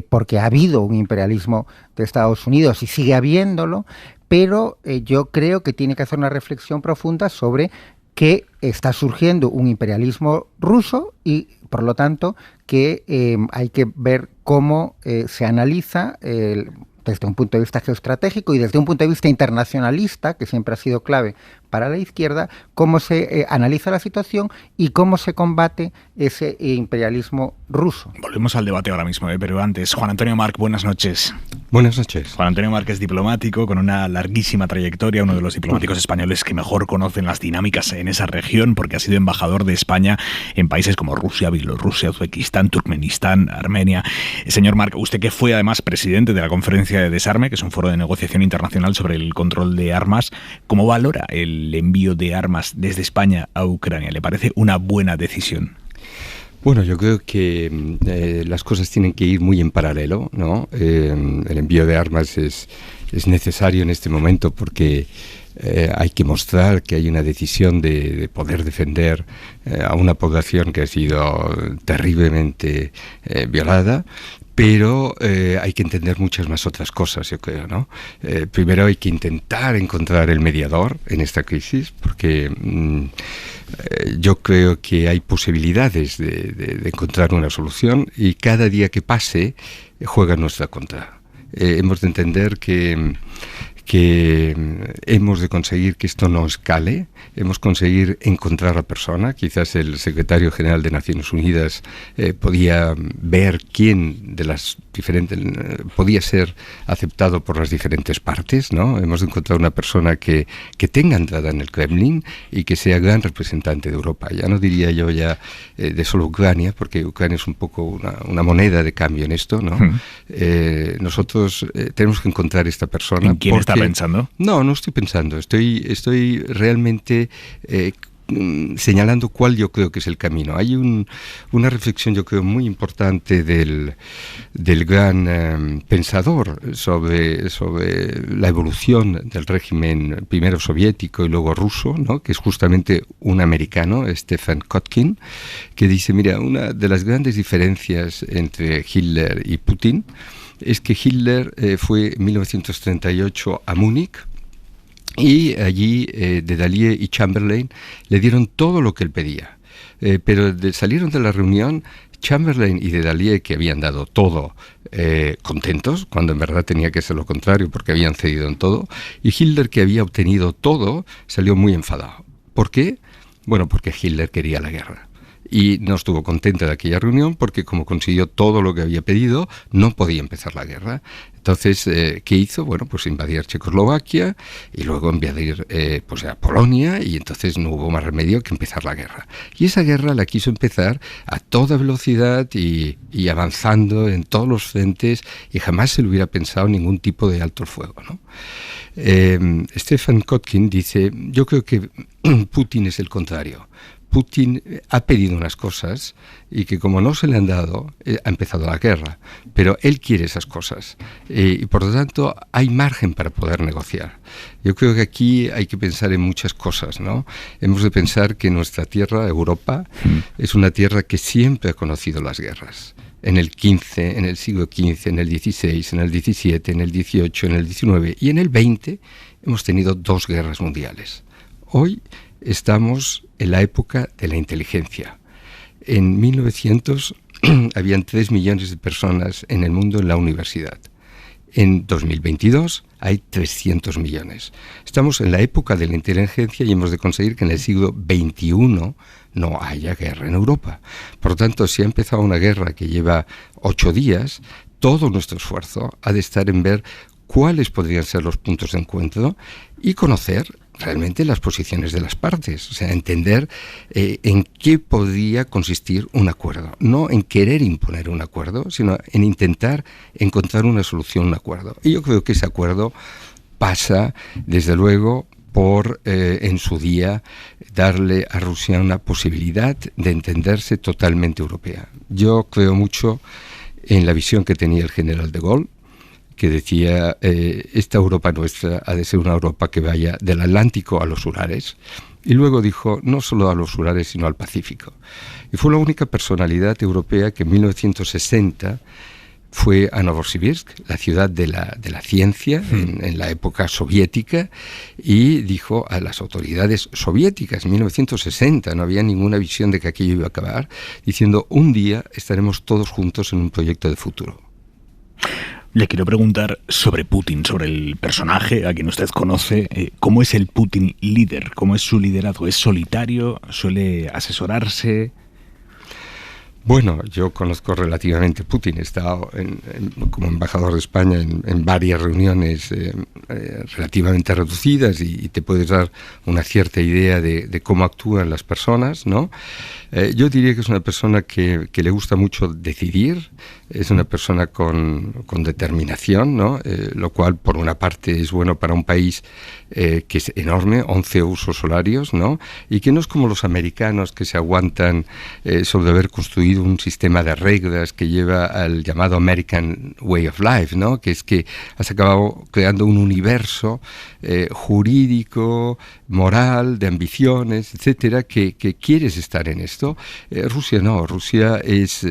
porque ha habido un imperialismo de Estados Unidos y sigue habiéndolo, pero yo creo que tiene que hacer una reflexión profunda sobre que está surgiendo un imperialismo ruso y, por lo tanto, que hay que ver cómo se analiza desde un punto de vista geoestratégico y desde un punto de vista internacionalista, que siempre ha sido clave para la izquierda, cómo se analiza la situación y cómo se combate ese imperialismo ruso.
Volvemos al debate ahora mismo, pero antes, Juan Antonio Marc, buenas noches.
Buenas noches.
Juan Antonio Marc es diplomático con una larguísima trayectoria, uno de los diplomáticos españoles que mejor conocen las dinámicas en esa región, porque ha sido embajador de España en países como Rusia, Bielorrusia, Uzbekistán, Turkmenistán, Armenia. Señor Marc, usted que fue además presidente de la Conferencia de Desarme, que es un foro de negociación internacional sobre el control de armas, ¿cómo valora el envío de armas desde España a Ucrania? ¿Le parece una buena decisión?
Bueno, yo creo que las cosas tienen que ir muy en paralelo, ¿no? El envío de armas es necesario en este momento porque hay que mostrar que hay una decisión de poder defender a una población que ha sido terriblemente violada. Pero hay que entender muchas más otras cosas, yo creo, ¿no? Primero hay que intentar encontrar el mediador en esta crisis, porque yo creo que hay posibilidades de encontrar una solución y cada día que pase juega en nuestra contra. Hemos de entender que hemos de conseguir que esto no escale, hemos conseguir encontrar a la persona. Quizás el secretario general de Naciones Unidas podía ver quién de las diferentes podía ser aceptado por las diferentes partes, ¿no? Hemos de encontrar una persona que tenga entrada en el Kremlin y que sea gran representante de Europa. Ya no diría yo de solo Ucrania, porque Ucrania es un poco una moneda de cambio en esto, ¿no? Nosotros tenemos que encontrar esta persona.
¿En quién está pensando?
No estoy pensando. Estoy realmente señalando cuál yo creo que es el camino. Hay una reflexión, yo creo, muy importante del gran pensador sobre la evolución del régimen primero soviético y luego ruso, ¿no? Que es justamente un americano, Stephen Kotkin, que dice, mira, una de las grandes diferencias entre Hitler y Putin es que Hitler fue en 1938 a Múnich y allí Dedalier y Chamberlain le dieron todo lo que él pedía. Pero salieron de la reunión Chamberlain y Dedalier, que habían dado todo, contentos, cuando en verdad tenía que ser lo contrario porque habían cedido en todo, y Hitler, que había obtenido todo, salió muy enfadado. ¿Por qué? Bueno, porque Hitler quería la guerra. y no estuvo contenta de aquella reunión porque como consiguió todo lo que había pedido, no podía empezar la guerra. Entonces, ¿qué hizo? Bueno, pues invadir Checoslovaquia y luego invadir pues a Polonia, y entonces no hubo más remedio que empezar la guerra. Y esa guerra la quiso empezar a toda velocidad y avanzando en todos los frentes, y jamás se le hubiera pensado ningún tipo de alto el fuego, ¿no? Stefan Kotkin dice, yo creo que Putin es el contrario. Putin ha pedido unas cosas y que como no se le han dado, ha empezado la guerra. Pero él quiere esas cosas y por lo tanto hay margen para poder negociar. Yo creo que aquí hay que pensar en muchas cosas, ¿no? Hemos de pensar que nuestra tierra, Europa, es una tierra que siempre ha conocido las guerras. En el XV, en el siglo XV, en el XVI, en el XVII, en el XVIII, en el XIX y en el XX hemos tenido 2 guerras mundiales. Hoy estamos en la época de la inteligencia. En 1900 habían 3 millones de personas en el mundo en la universidad. En 2022 hay 300 millones. Estamos en la época de la inteligencia y hemos de conseguir que en el siglo XXI no haya guerra en Europa. Por lo tanto, si ha empezado una guerra que lleva 8 días, todo nuestro esfuerzo ha de estar en ver cuáles podrían ser los puntos de encuentro y conocer realmente las posiciones de las partes, o sea, entender en qué podría consistir un acuerdo, no en querer imponer un acuerdo, sino en intentar encontrar una solución, un acuerdo. Y yo creo que ese acuerdo pasa, desde luego, por, en su día, darle a Rusia una posibilidad de entenderse totalmente europea. Yo creo mucho en la visión que tenía el general de Gaulle, que decía, esta Europa nuestra ha de ser una Europa que vaya del Atlántico a los Urales. Y luego dijo, no solo a los Urales, sino al Pacífico. Y fue la única personalidad europea que en 1960 fue a Novosibirsk, la ciudad de la ciencia, en la época soviética, y dijo a las autoridades soviéticas, en 1960, no había ninguna visión de que aquello iba a acabar, diciendo, un día estaremos todos juntos en un proyecto de futuro.
Le quiero preguntar sobre Putin, sobre el personaje a quien usted conoce. ¿Cómo es el Putin líder? ¿Cómo es su liderazgo? ¿Es solitario? ¿Suele asesorarse?
Bueno, yo conozco relativamente Putin. He estado como embajador de España en varias reuniones relativamente reducidas y te puedes dar una cierta idea de cómo actúan las personas, ¿no? Yo diría que es una persona que le gusta mucho decidir, es una persona con determinación, ¿no? Lo cual por una parte es bueno para un país que es enorme, 11 usos horarios, ¿no? Y que no es como los americanos que se aguantan sobre haber construido un sistema de reglas que lleva al llamado American Way of Life, ¿no? Que es que has acabado creando un universo jurídico, moral, de ambiciones, etcétera, que quieres estar en esto. Rusia no, Rusia es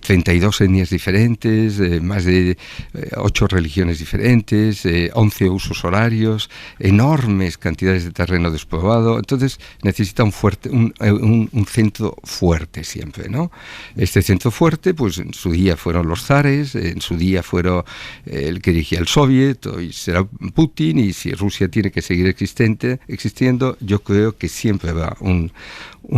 32 etnias diferentes, más de 8 religiones diferentes, 11 usos horarios, enormes cantidades de terreno despoblado, entonces necesita un centro fuerte siempre, ¿no? Este centro fuerte, pues en su día fueron los zares, en su día fueron el que dirigía el Soviet, hoy será Putin, y si Rusia tiene que seguir existiendo, yo creo que siempre va un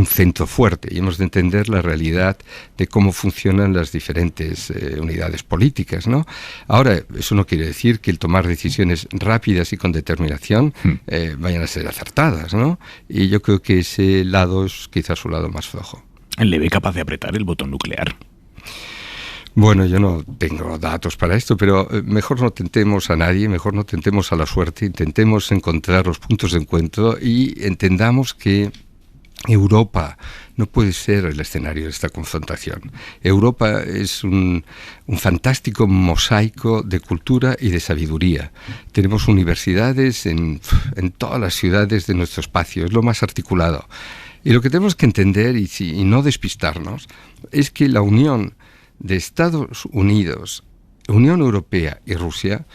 centro fuerte, y hemos de entender la realidad de cómo funcionan las diferentes unidades políticas, ¿no? Ahora, eso no quiere decir que el tomar decisiones rápidas y con determinación vayan a ser acertadas, ¿no? Y yo creo que ese lado es quizás su lado más flojo.
¿Le ve capaz de apretar el botón nuclear?
Bueno, yo no tengo datos para esto, pero mejor no tentemos a nadie, mejor no tentemos a la suerte, intentemos encontrar los puntos de encuentro y entendamos que Europa no puede ser el escenario de esta confrontación. Europa es un fantástico mosaico de cultura y de sabiduría. Tenemos universidades en todas las ciudades de nuestro espacio, es lo más articulado. Y lo que tenemos que entender y no despistarnos es que la unión de Estados Unidos, Unión Europea y Rusia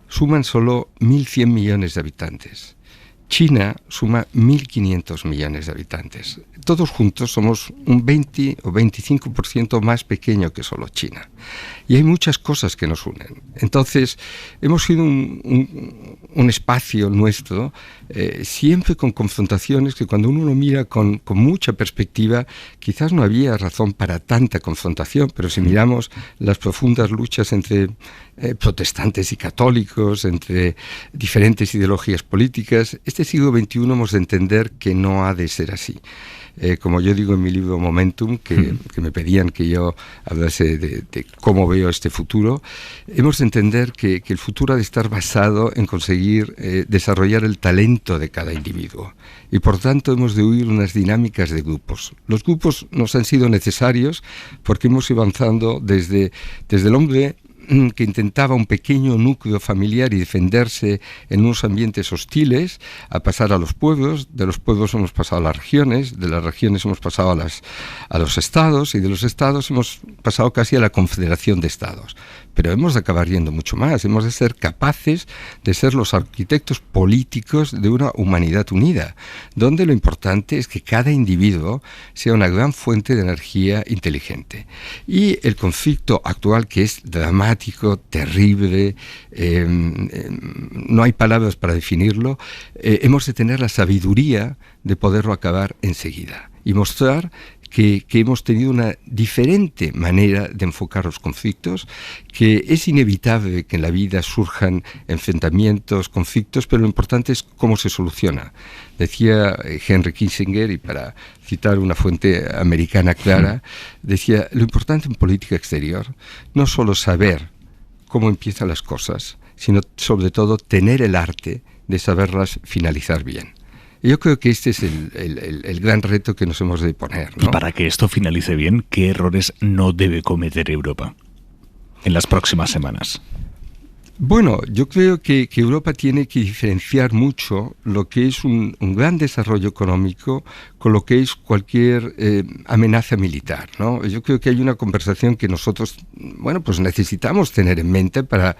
suman solo 1.100 millones de habitantes. China suma 1.500 millones de habitantes. Todos juntos somos un 20 o 25% más pequeño que solo China. y hay muchas cosas que nos unen. Entonces, hemos sido un espacio nuestro siempre con confrontaciones que cuando uno lo mira con mucha perspectiva, quizás no había razón para tanta confrontación, pero si miramos las profundas luchas entre protestantes y católicos, entre diferentes ideologías políticas, este siglo XXI hemos de entender que no ha de ser así. Como yo digo en mi libro Momentum, que me pedían que yo hablase de cómo veo este futuro, hemos de entender que el futuro ha de estar basado en conseguir desarrollar el talento de cada individuo. Y por tanto hemos de huir unas dinámicas de grupos. Los grupos nos han sido necesarios porque hemos ido avanzando desde el hombre que intentaba un pequeño núcleo familiar y defenderse en unos ambientes hostiles, a pasar a los pueblos, de los pueblos hemos pasado a las regiones, de las regiones hemos pasado a los estados, y de los estados hemos pasado casi a la confederación de estados. Pero hemos de acabar yendo mucho más, hemos de ser capaces de ser los arquitectos políticos de una humanidad unida, donde lo importante es que cada individuo sea una gran fuente de energía inteligente. Y el conflicto actual, que es dramático, terrible, no hay palabras para definirlo, hemos de tener la sabiduría de poderlo acabar enseguida y mostrar que hemos tenido una diferente manera de enfocar los conflictos, que es inevitable que en la vida surjan enfrentamientos, conflictos, pero lo importante es cómo se soluciona. Decía Henry Kissinger, y para citar una fuente americana clara, decía, lo importante en política exterior no solo saber cómo empiezan las cosas, sino sobre todo tener el arte de saberlas finalizar bien. Yo creo que este es el gran reto que nos hemos de poner, ¿no?
Y para que esto finalice bien, ¿qué errores no debe cometer Europa en las próximas semanas?
Bueno, yo creo que Europa tiene que diferenciar mucho lo que es un gran desarrollo económico con lo que es cualquier amenaza militar, ¿no? Yo creo que hay una conversación que nosotros, bueno, pues necesitamos tener en mente para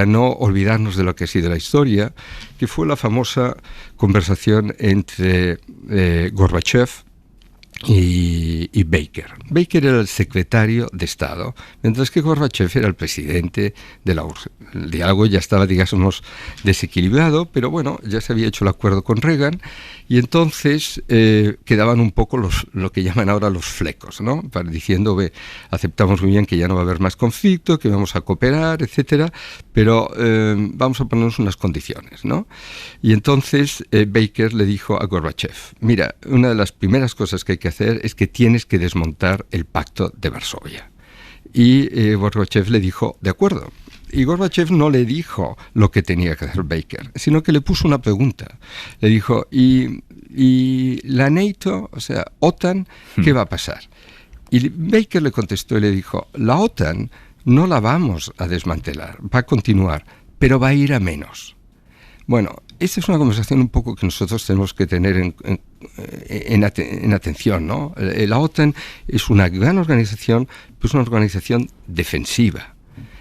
no olvidarnos de lo que ha sido la historia, que fue la famosa conversación entre Gorbachev y Baker. Baker era el secretario de Estado, mientras que Gorbachev era el presidente de la URSS. El diálogo ya estaba, digamos, desequilibrado, pero bueno, ya se había hecho el acuerdo con Reagan, y entonces quedaban un poco lo que llaman ahora los flecos, ¿no? Diciendo, aceptamos muy bien que ya no va a haber más conflicto, que vamos a cooperar, etcétera, pero vamos a ponernos unas condiciones, ¿no? Y entonces Baker le dijo a Gorbachev, mira, una de las primeras cosas que hay que hacer es que tienes que desmontar el pacto de Varsovia. Y Gorbachev le dijo, de acuerdo. Y Gorbachev no le dijo lo que tenía que hacer Baker, sino que le puso una pregunta. Le dijo, ¿y la NATO, o sea, OTAN, qué va a pasar? Y Baker le contestó y le dijo, la OTAN no la vamos a desmantelar, va a continuar, pero va a ir a menos. Bueno, esta es una conversación un poco que nosotros tenemos que tener en atención, ¿no? La OTAN es una gran organización, pero es una organización defensiva.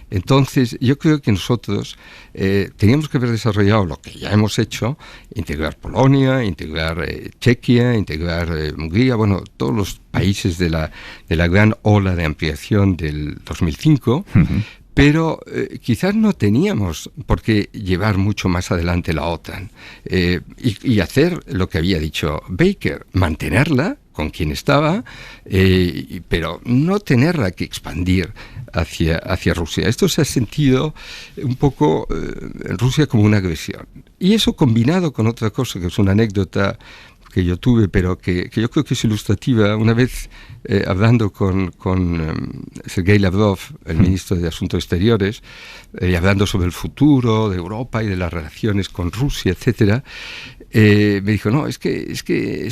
Entonces, yo creo que nosotros teníamos que haber desarrollado lo que ya hemos hecho, integrar Polonia, integrar Chequia, integrar Hungría, bueno, todos los países de la gran ola de ampliación del 2005, pero quizás no teníamos por qué llevar mucho más adelante la OTAN y hacer lo que había dicho Baker, mantenerla con quien estaba, pero no tenerla que expandir hacia Rusia. Esto se ha sentido un poco en Rusia como una agresión. Y eso combinado con otra cosa, que es una anécdota que yo tuve, pero que yo creo que es ilustrativa. Una vez hablando con Sergei Lavrov, el ministro de Asuntos Exteriores, y hablando sobre el futuro de Europa y de las relaciones con Rusia, etcétera, me dijo, no, es que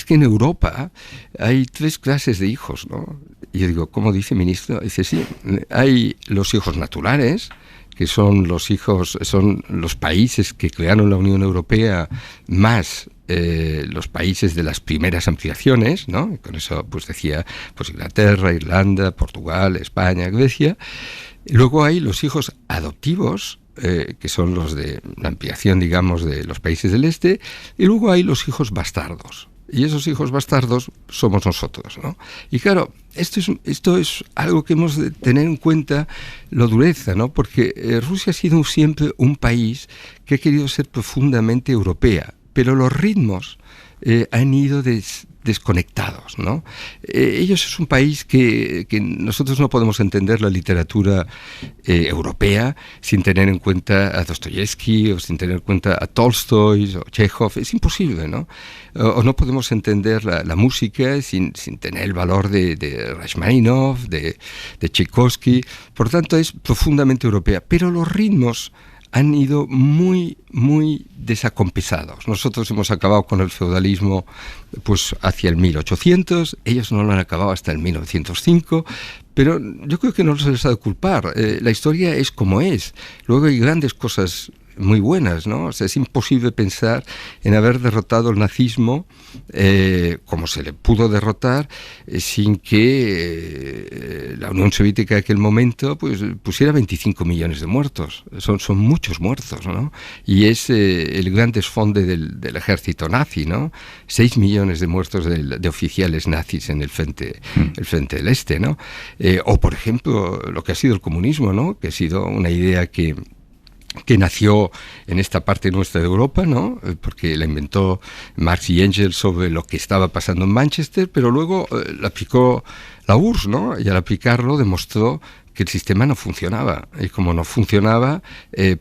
en Europa hay 3 clases de hijos, ¿no? Y yo digo, ¿cómo dice, ministro? Dice, sí, hay los hijos naturales, que son los países que crearon la Unión Europea más los países de las primeras ampliaciones, ¿no? Y con eso pues decía pues Inglaterra, Irlanda, Portugal, España, Grecia. Luego hay los hijos adoptivos, que son los de la ampliación, digamos, de los países del este, y luego hay los hijos bastardos. y esos hijos bastardos somos nosotros, ¿no? Y claro, esto es algo que hemos de tener en cuenta, la dureza, ¿no? Porque Rusia ha sido siempre un país que ha querido ser profundamente europea, pero los ritmos han ido desconectados, ¿no? Ellos es un país que nosotros no podemos entender la literatura europea sin tener en cuenta a Dostoyevsky o sin tener en cuenta a Tolstoy o Chekhov. Es imposible, ¿no? O no podemos entender la música sin tener el valor de Rachmaninoff, de Tchaikovsky. Por tanto, es profundamente europea. Pero los ritmos han ido muy, muy desacompensados. Nosotros hemos acabado con el feudalismo pues hacia el 1800, ellos no lo han acabado hasta el 1905, pero yo creo que no se les ha de culpar. La historia es como es. Luego hay grandes cosas muy buenas, ¿no? O sea, es imposible pensar en haber derrotado el nazismo como se le pudo derrotar sin que la Unión Soviética en aquel momento pues pusiera 25 millones de muertos. Son muchos muertos, ¿no? Y es el gran desfonde del ejército nazi, ¿no? 6 millones de muertos de oficiales nazis en el frente del Este, ¿no? O, por ejemplo, lo que ha sido el comunismo, ¿no? Que ha sido una idea que nació en esta parte nuestra de Europa, ¿no? Porque la inventó Marx y Engels sobre lo que estaba pasando en Manchester, pero luego la aplicó la URSS, ¿no? Y al aplicarlo demostró que el sistema no funcionaba. Y como no funcionaba,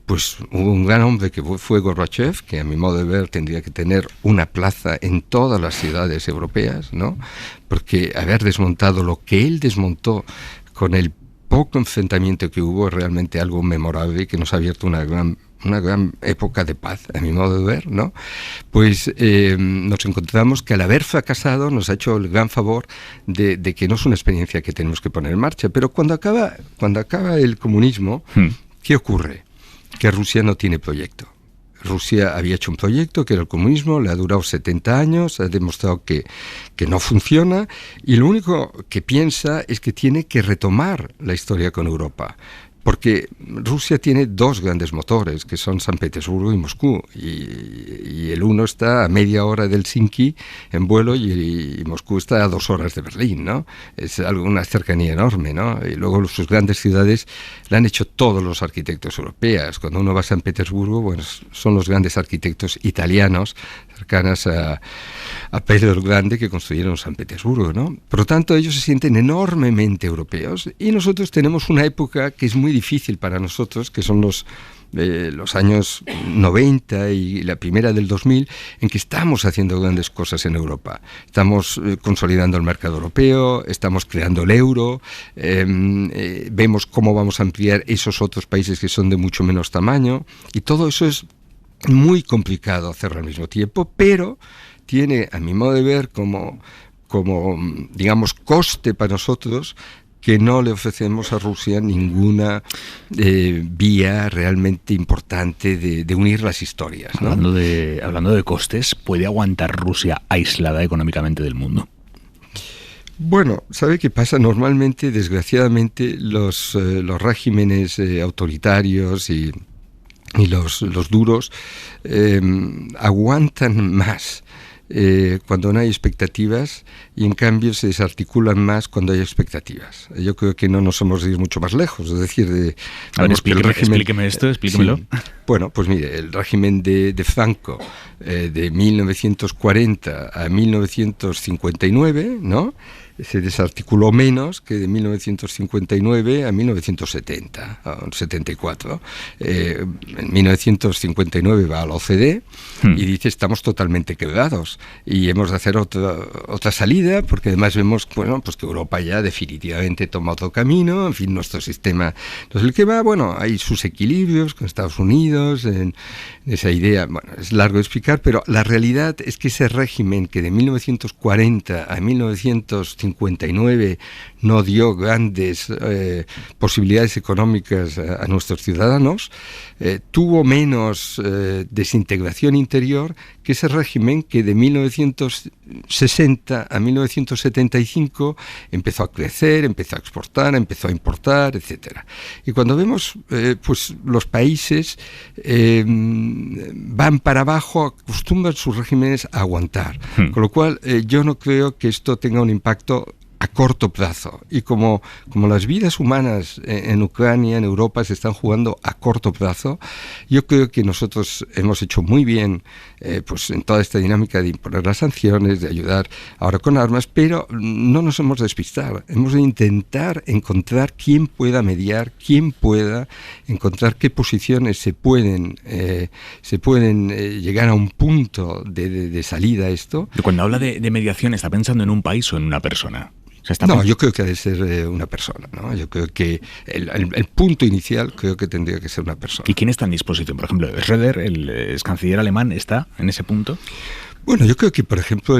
pues hubo un gran hombre que fue Gorbachev, que a mi modo de ver tendría que tener una plaza en todas las ciudades europeas, ¿no? Porque haber desmontado lo que él desmontó con el poco enfrentamiento que hubo es realmente algo memorable que nos ha abierto una gran época de paz, a mi modo de ver, ¿no? Pues nos encontramos que al haber fracasado nos ha hecho el gran favor de que no es una experiencia que tenemos que poner en marcha. Pero cuando acaba el comunismo, ¿qué ocurre? Que Rusia no tiene proyecto. Rusia había hecho un proyecto que era el comunismo, le ha durado 70 años, ha demostrado que no funciona y lo único que piensa es que tiene que retomar la historia con Europa. Porque Rusia tiene dos grandes motores, que son San Petersburgo y Moscú, y el uno está a media hora de Helsinki en vuelo y Moscú está a 2 horas de Berlín, ¿no? Es una cercanía enorme, ¿no? Y luego sus grandes ciudades la han hecho todos los arquitectos europeos. Cuando uno va a San Petersburgo, bueno, son los grandes arquitectos italianos cercanos a Pedro el Grande que construyeron San Petersburgo, ¿no? Por lo tanto, ellos se sienten enormemente europeos y nosotros tenemos una época que es muy difícil para nosotros, que son los años 90 y la primera del 2000, en que estamos haciendo grandes cosas en Europa. Estamos consolidando el mercado europeo, estamos creando el euro, vemos cómo vamos a ampliar esos otros países que son de mucho menos tamaño, y todo eso es muy complicado hacerlo al mismo tiempo, pero tiene, a mi modo de ver, como digamos, coste para nosotros que no le ofrecemos a Rusia ninguna vía realmente importante de unir las historias, ¿no?
Hablando de costes, ¿puede aguantar Rusia aislada económicamente del mundo?
Bueno, ¿sabe qué pasa? Normalmente, desgraciadamente, los regímenes autoritarios y los duros aguantan más cuando no hay expectativas y en cambio se desarticulan más cuando hay expectativas. Yo creo que no nos hemos de ir mucho más lejos, es decir,
explíqueme esto, explíquemelo.
Sí. Bueno, pues mire, el régimen de Franco de 1940 a 1959, ¿no? Se desarticuló menos que de 1959 a 1970, o 74. En 1959 va a la OCDE y dice estamos totalmente quebrados y hemos de hacer otra salida, porque además vemos, bueno, pues que Europa ya definitivamente toma otro camino, en fin, nuestro sistema no es el que va, bueno, hay sus equilibrios con Estados Unidos, en esa idea, bueno, es largo de explicar, pero la realidad es que ese régimen que de 1940 a 1959 no dio grandes posibilidades económicas a nuestros ciudadanos, tuvo menos desintegración interior que ese régimen que de 1959 1960 a 1975 empezó a crecer, empezó a exportar, empezó a importar, etcétera. Y cuando vemos pues los países van para abajo, acostumbran sus regímenes a aguantar. Con lo cual yo no creo que esto tenga un impacto a corto plazo. Y como las vidas humanas en Ucrania, en Europa, se están jugando a corto plazo, yo creo que nosotros hemos hecho muy bien pues en toda esta dinámica de imponer las sanciones, de ayudar ahora con armas, pero no nos hemos despistado. Hemos de intentar encontrar quién pueda mediar, quién pueda encontrar qué posiciones se pueden llegar a un punto de salida a esto.
Cuando habla de mediación, ¿está pensando en un país o en una persona?
No, yo creo que ha de ser una persona, ¿no? Yo creo que el punto inicial creo que tendría que ser una persona.
¿Y quién está en disposición? Por ejemplo, Schröder, el ex canciller alemán, ¿está en ese punto?
Bueno, yo creo que, por ejemplo,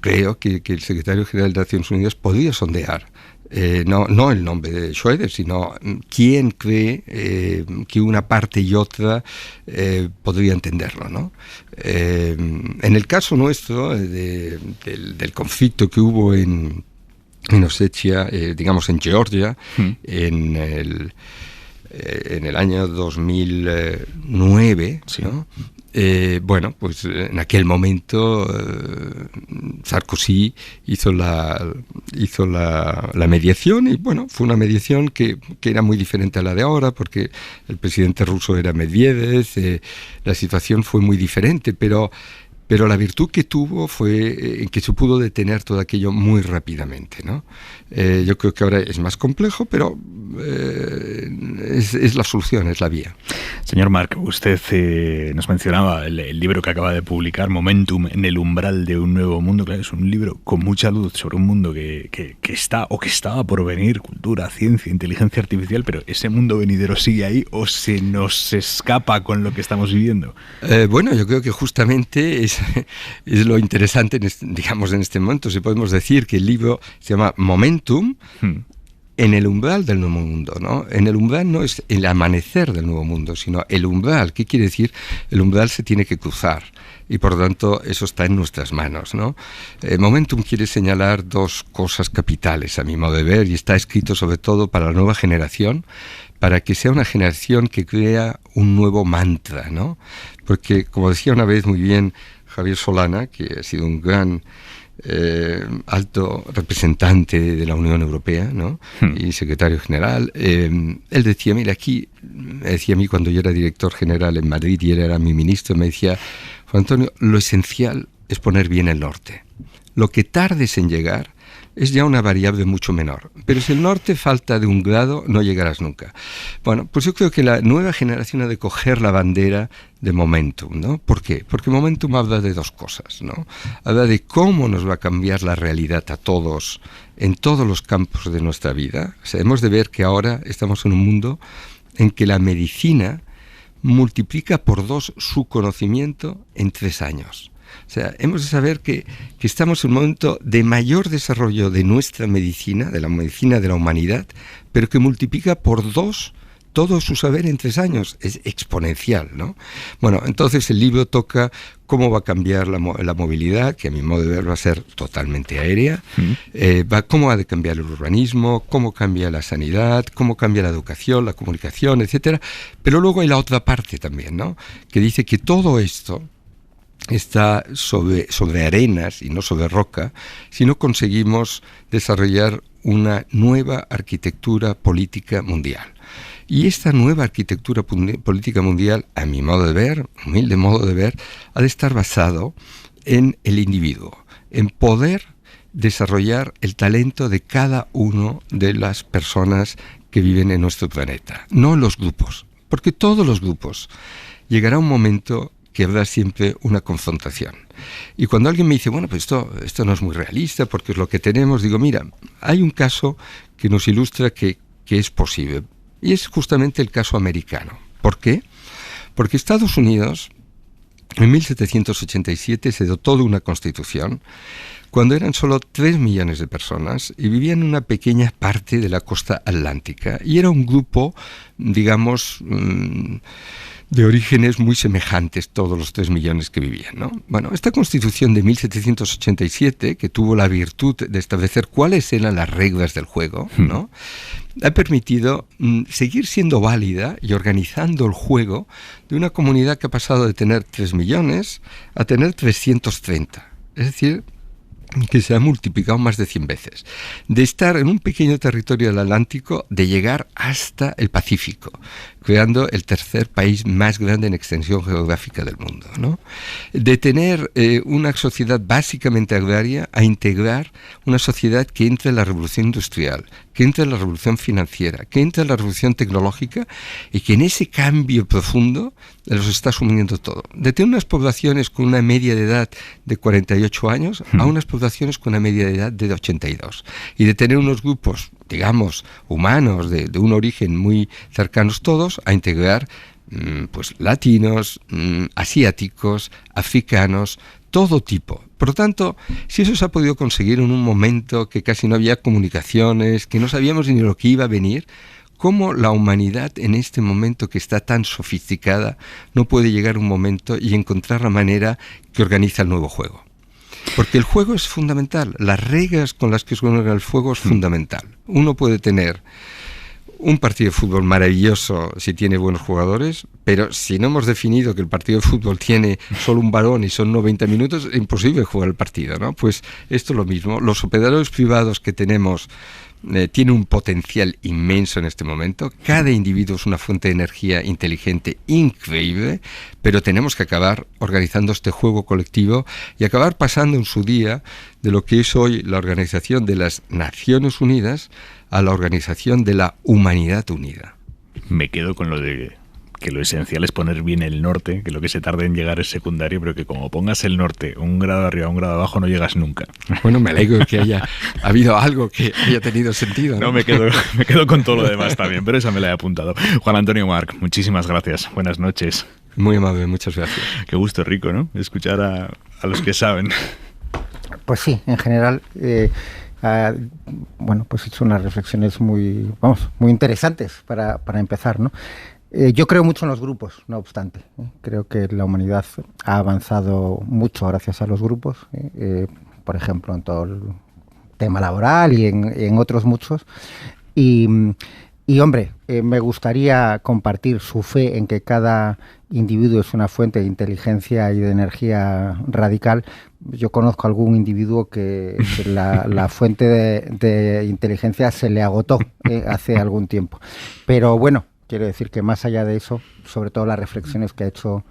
creo que el secretario general de Naciones Unidas podría sondear no el nombre de Schröder, sino quién cree que una parte y otra podría entenderlo, ¿no? En el caso nuestro, del conflicto que hubo en Osetia, digamos en Georgia, en el año 2009, sí, ¿no? Bueno, pues en aquel momento Sarkozy hizo la mediación y bueno, fue una mediación que era muy diferente a la de ahora porque el presidente ruso era Medvedev, la situación fue muy diferente, pero la virtud que tuvo fue en que se pudo detener todo aquello muy rápidamente, ¿no? Yo creo que ahora es más complejo, pero es la solución, es la vía.
Señor Marc, usted nos mencionaba el libro que acaba de publicar, Momentum, en el umbral de un nuevo mundo. Claro, es un libro con mucha luz sobre un mundo que está o que estaba por venir, cultura, ciencia, inteligencia artificial, pero ¿ese mundo venidero sigue ahí o se nos escapa con lo que estamos viviendo?
Bueno, yo creo que justamente es lo interesante, digamos, en este momento. Si podemos decir que el libro se llama Momentum, en el umbral del nuevo mundo, ¿no? En el umbral no es el amanecer del nuevo mundo, sino el umbral. ¿Qué quiere decir? El umbral se tiene que cruzar y por lo tanto eso está en nuestras manos, ¿no? Momentum quiere señalar dos cosas capitales a mi modo de ver y está escrito sobre todo para la nueva generación, para que sea una generación que crea un nuevo mantra, ¿no? Porque, como decía una vez muy bien Javier Solana, que ha sido un gran alto representante de la Unión Europea, ¿no? Y secretario general, él decía, mira, aquí, me decía a mí cuando yo era director general en Madrid y él era mi ministro, me decía, Juan Antonio, lo esencial es poner bien el norte. Lo que tardes en llegar es ya una variable mucho menor. Pero si el norte falta de un grado, no llegarás nunca. Bueno, pues yo creo que la nueva generación ha de coger la bandera de Momentum, ¿no? ¿Por qué? Porque Momentum habla de dos cosas, ¿no? Habla de cómo nos va a cambiar la realidad a todos, en todos los campos de nuestra vida. O sea, hemos de ver que ahora estamos en un mundo en que la medicina multiplica por 2 su conocimiento en 3 años. O sea, hemos de saber que estamos en un momento de mayor desarrollo de nuestra medicina, de la medicina de la humanidad, pero que multiplica por 2 todo su saber en 3 años. Es exponencial, ¿no? Bueno, entonces el libro toca cómo va a cambiar la movilidad, que a mi modo de ver va a ser totalmente aérea, cómo ha de cambiar el urbanismo, cómo cambia la sanidad, cómo cambia la educación, la comunicación, etcétera. Pero luego hay la otra parte también, ¿no? Que dice que todo esto está sobre arenas y no sobre roca, si no conseguimos desarrollar una nueva arquitectura política mundial. Y esta nueva arquitectura política mundial, a mi modo de ver, humilde modo de ver, ha de estar basado en el individuo, en poder desarrollar el talento de cada una de las personas que viven en nuestro planeta, no en los grupos, porque todos los grupos llegará un momento que habrá siempre una confrontación. Y cuando alguien me dice, bueno, pues esto no es muy realista porque es lo que tenemos, digo, mira, hay un caso que nos ilustra que es posible. Y es justamente el caso americano. ¿Por qué? Porque Estados Unidos, en 1787, se dotó de una constitución cuando eran solo 3 millones de personas y vivían en una pequeña parte de la costa atlántica. Y era un grupo, digamos, de orígenes muy semejantes, todos los 3 millones que vivían, ¿no? Bueno, esta Constitución de 1787, que tuvo la virtud de establecer cuáles eran las reglas del juego, ¿no?, ha permitido seguir siendo válida y organizando el juego de una comunidad que ha pasado de tener 3 millones a tener 330. Es decir, que se ha multiplicado más de 100 veces. De estar en un pequeño territorio del Atlántico, de llegar hasta el Pacífico, creando el tercer país más grande en extensión geográfica del mundo, ¿no? De tener una sociedad básicamente agraria a integrar una sociedad que entre en la revolución industrial, que entre en la revolución financiera, que entre en la revolución tecnológica y que en ese cambio profundo los está asumiendo todo. De tener unas poblaciones con una media de edad de 48 años a unas poblaciones con una media de edad de 82. Y de tener unos grupos, digamos, humanos, de un origen muy cercanos todos, a integrar pues latinos, asiáticos, africanos, todo tipo. Por lo tanto, si eso se ha podido conseguir en un momento que casi no había comunicaciones, que no sabíamos ni lo que iba a venir, ¿cómo la humanidad en este momento que está tan sofisticada no puede llegar un momento y encontrar la manera que organiza el nuevo juego? Porque el juego es fundamental, las reglas con las que se juega el juego es fundamental. Uno puede tener un partido de fútbol maravilloso si tiene buenos jugadores, pero si no hemos definido que el partido de fútbol tiene solo un balón y son 90 minutos, es imposible jugar el partido, ¿no? Pues esto es lo mismo. Los operadores privados que tenemos tienen un potencial inmenso en este momento. Cada individuo es una fuente de energía inteligente increíble, pero tenemos que acabar organizando este juego colectivo y acabar pasando en su día de lo que es hoy la Organización de las Naciones Unidas a la Organización de la Humanidad Unida.
Me quedo con lo de que lo esencial es poner bien el norte, que lo que se tarde en llegar es secundario, pero que como pongas el norte un grado arriba, un grado abajo, no llegas nunca.
Bueno, me alegro que haya habido algo que haya tenido sentido, ¿no?
No, me quedo con todo lo demás también, pero esa me la he apuntado. Juan Antonio Marc, muchísimas gracias. Buenas noches.
Muy amable, muchas gracias.
Qué gusto rico, ¿no? Escuchar a los que saben.
Pues sí, en general... bueno, pues he hecho unas reflexiones muy interesantes para empezar, ¿no? Yo creo mucho en los grupos, no obstante. Creo que la humanidad ha avanzado mucho gracias a los grupos, por ejemplo, en todo el tema laboral y en otros muchos. Y hombre, me gustaría compartir su fe en que cada individuo es una fuente de inteligencia y de energía radical. Yo conozco algún individuo que la fuente de inteligencia se le agotó hace algún tiempo. Pero bueno, quiero decir que más allá de eso, sobre todo las reflexiones que ha hecho,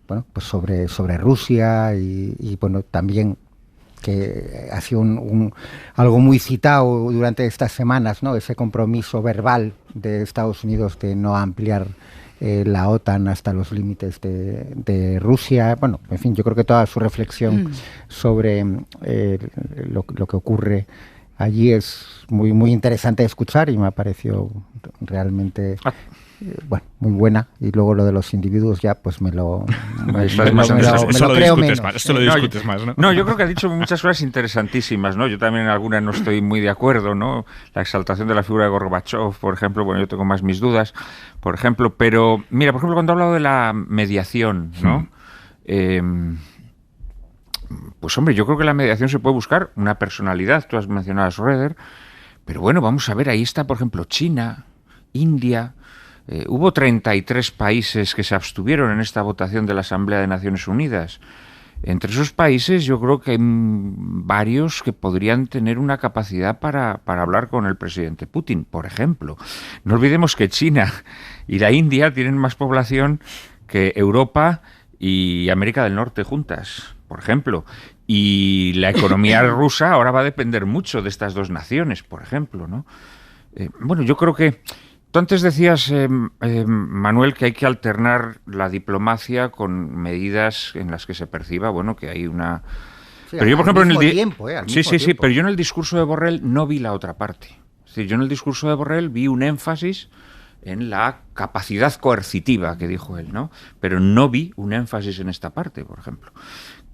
bueno, pues sobre Rusia y bueno, también que ha sido algo muy citado durante estas semanas, ¿no? Ese compromiso verbal de Estados Unidos de no ampliar la OTAN hasta los límites de Rusia. Bueno, en fin, yo creo que toda su reflexión sobre lo que ocurre allí es muy interesante de escuchar y me ha parecido realmente muy buena. Y luego lo de los individuos ya pues me lo creo menos.
Esto lo discutes más, ¿no?
No, yo creo que ha dicho muchas cosas interesantísimas, ¿no? Yo también en algunas no estoy muy de acuerdo, ¿no? La exaltación de la figura de Gorbachov, por ejemplo, bueno, yo tengo más mis dudas, por ejemplo, pero mira, por ejemplo, cuando ha hablado de la mediación, ¿no? Pues hombre, yo creo que la mediación se puede buscar una personalidad, tú has mencionado a Schröder, pero bueno, vamos a ver, ahí está, por ejemplo, China, India. Hubo 33 países que se abstuvieron en esta votación de la Asamblea de Naciones Unidas. Entre esos países yo creo que hay varios que podrían tener una capacidad para hablar con el presidente Putin, por ejemplo. No olvidemos que China y la India tienen más población que Europa y América del Norte juntas, por ejemplo. Y la economía rusa ahora va a depender mucho de estas dos naciones, por ejemplo, ¿no? Bueno, yo creo que tú antes decías, Manuel, que hay que alternar la diplomacia con medidas en las que se perciba, bueno, que hay una... Sí, pero yo, por ejemplo, pero yo en el discurso de Borrell no vi la otra parte. Es decir, yo en el discurso de Borrell vi un énfasis en la capacidad coercitiva que dijo él, ¿no? Pero no vi un énfasis en esta parte, por ejemplo,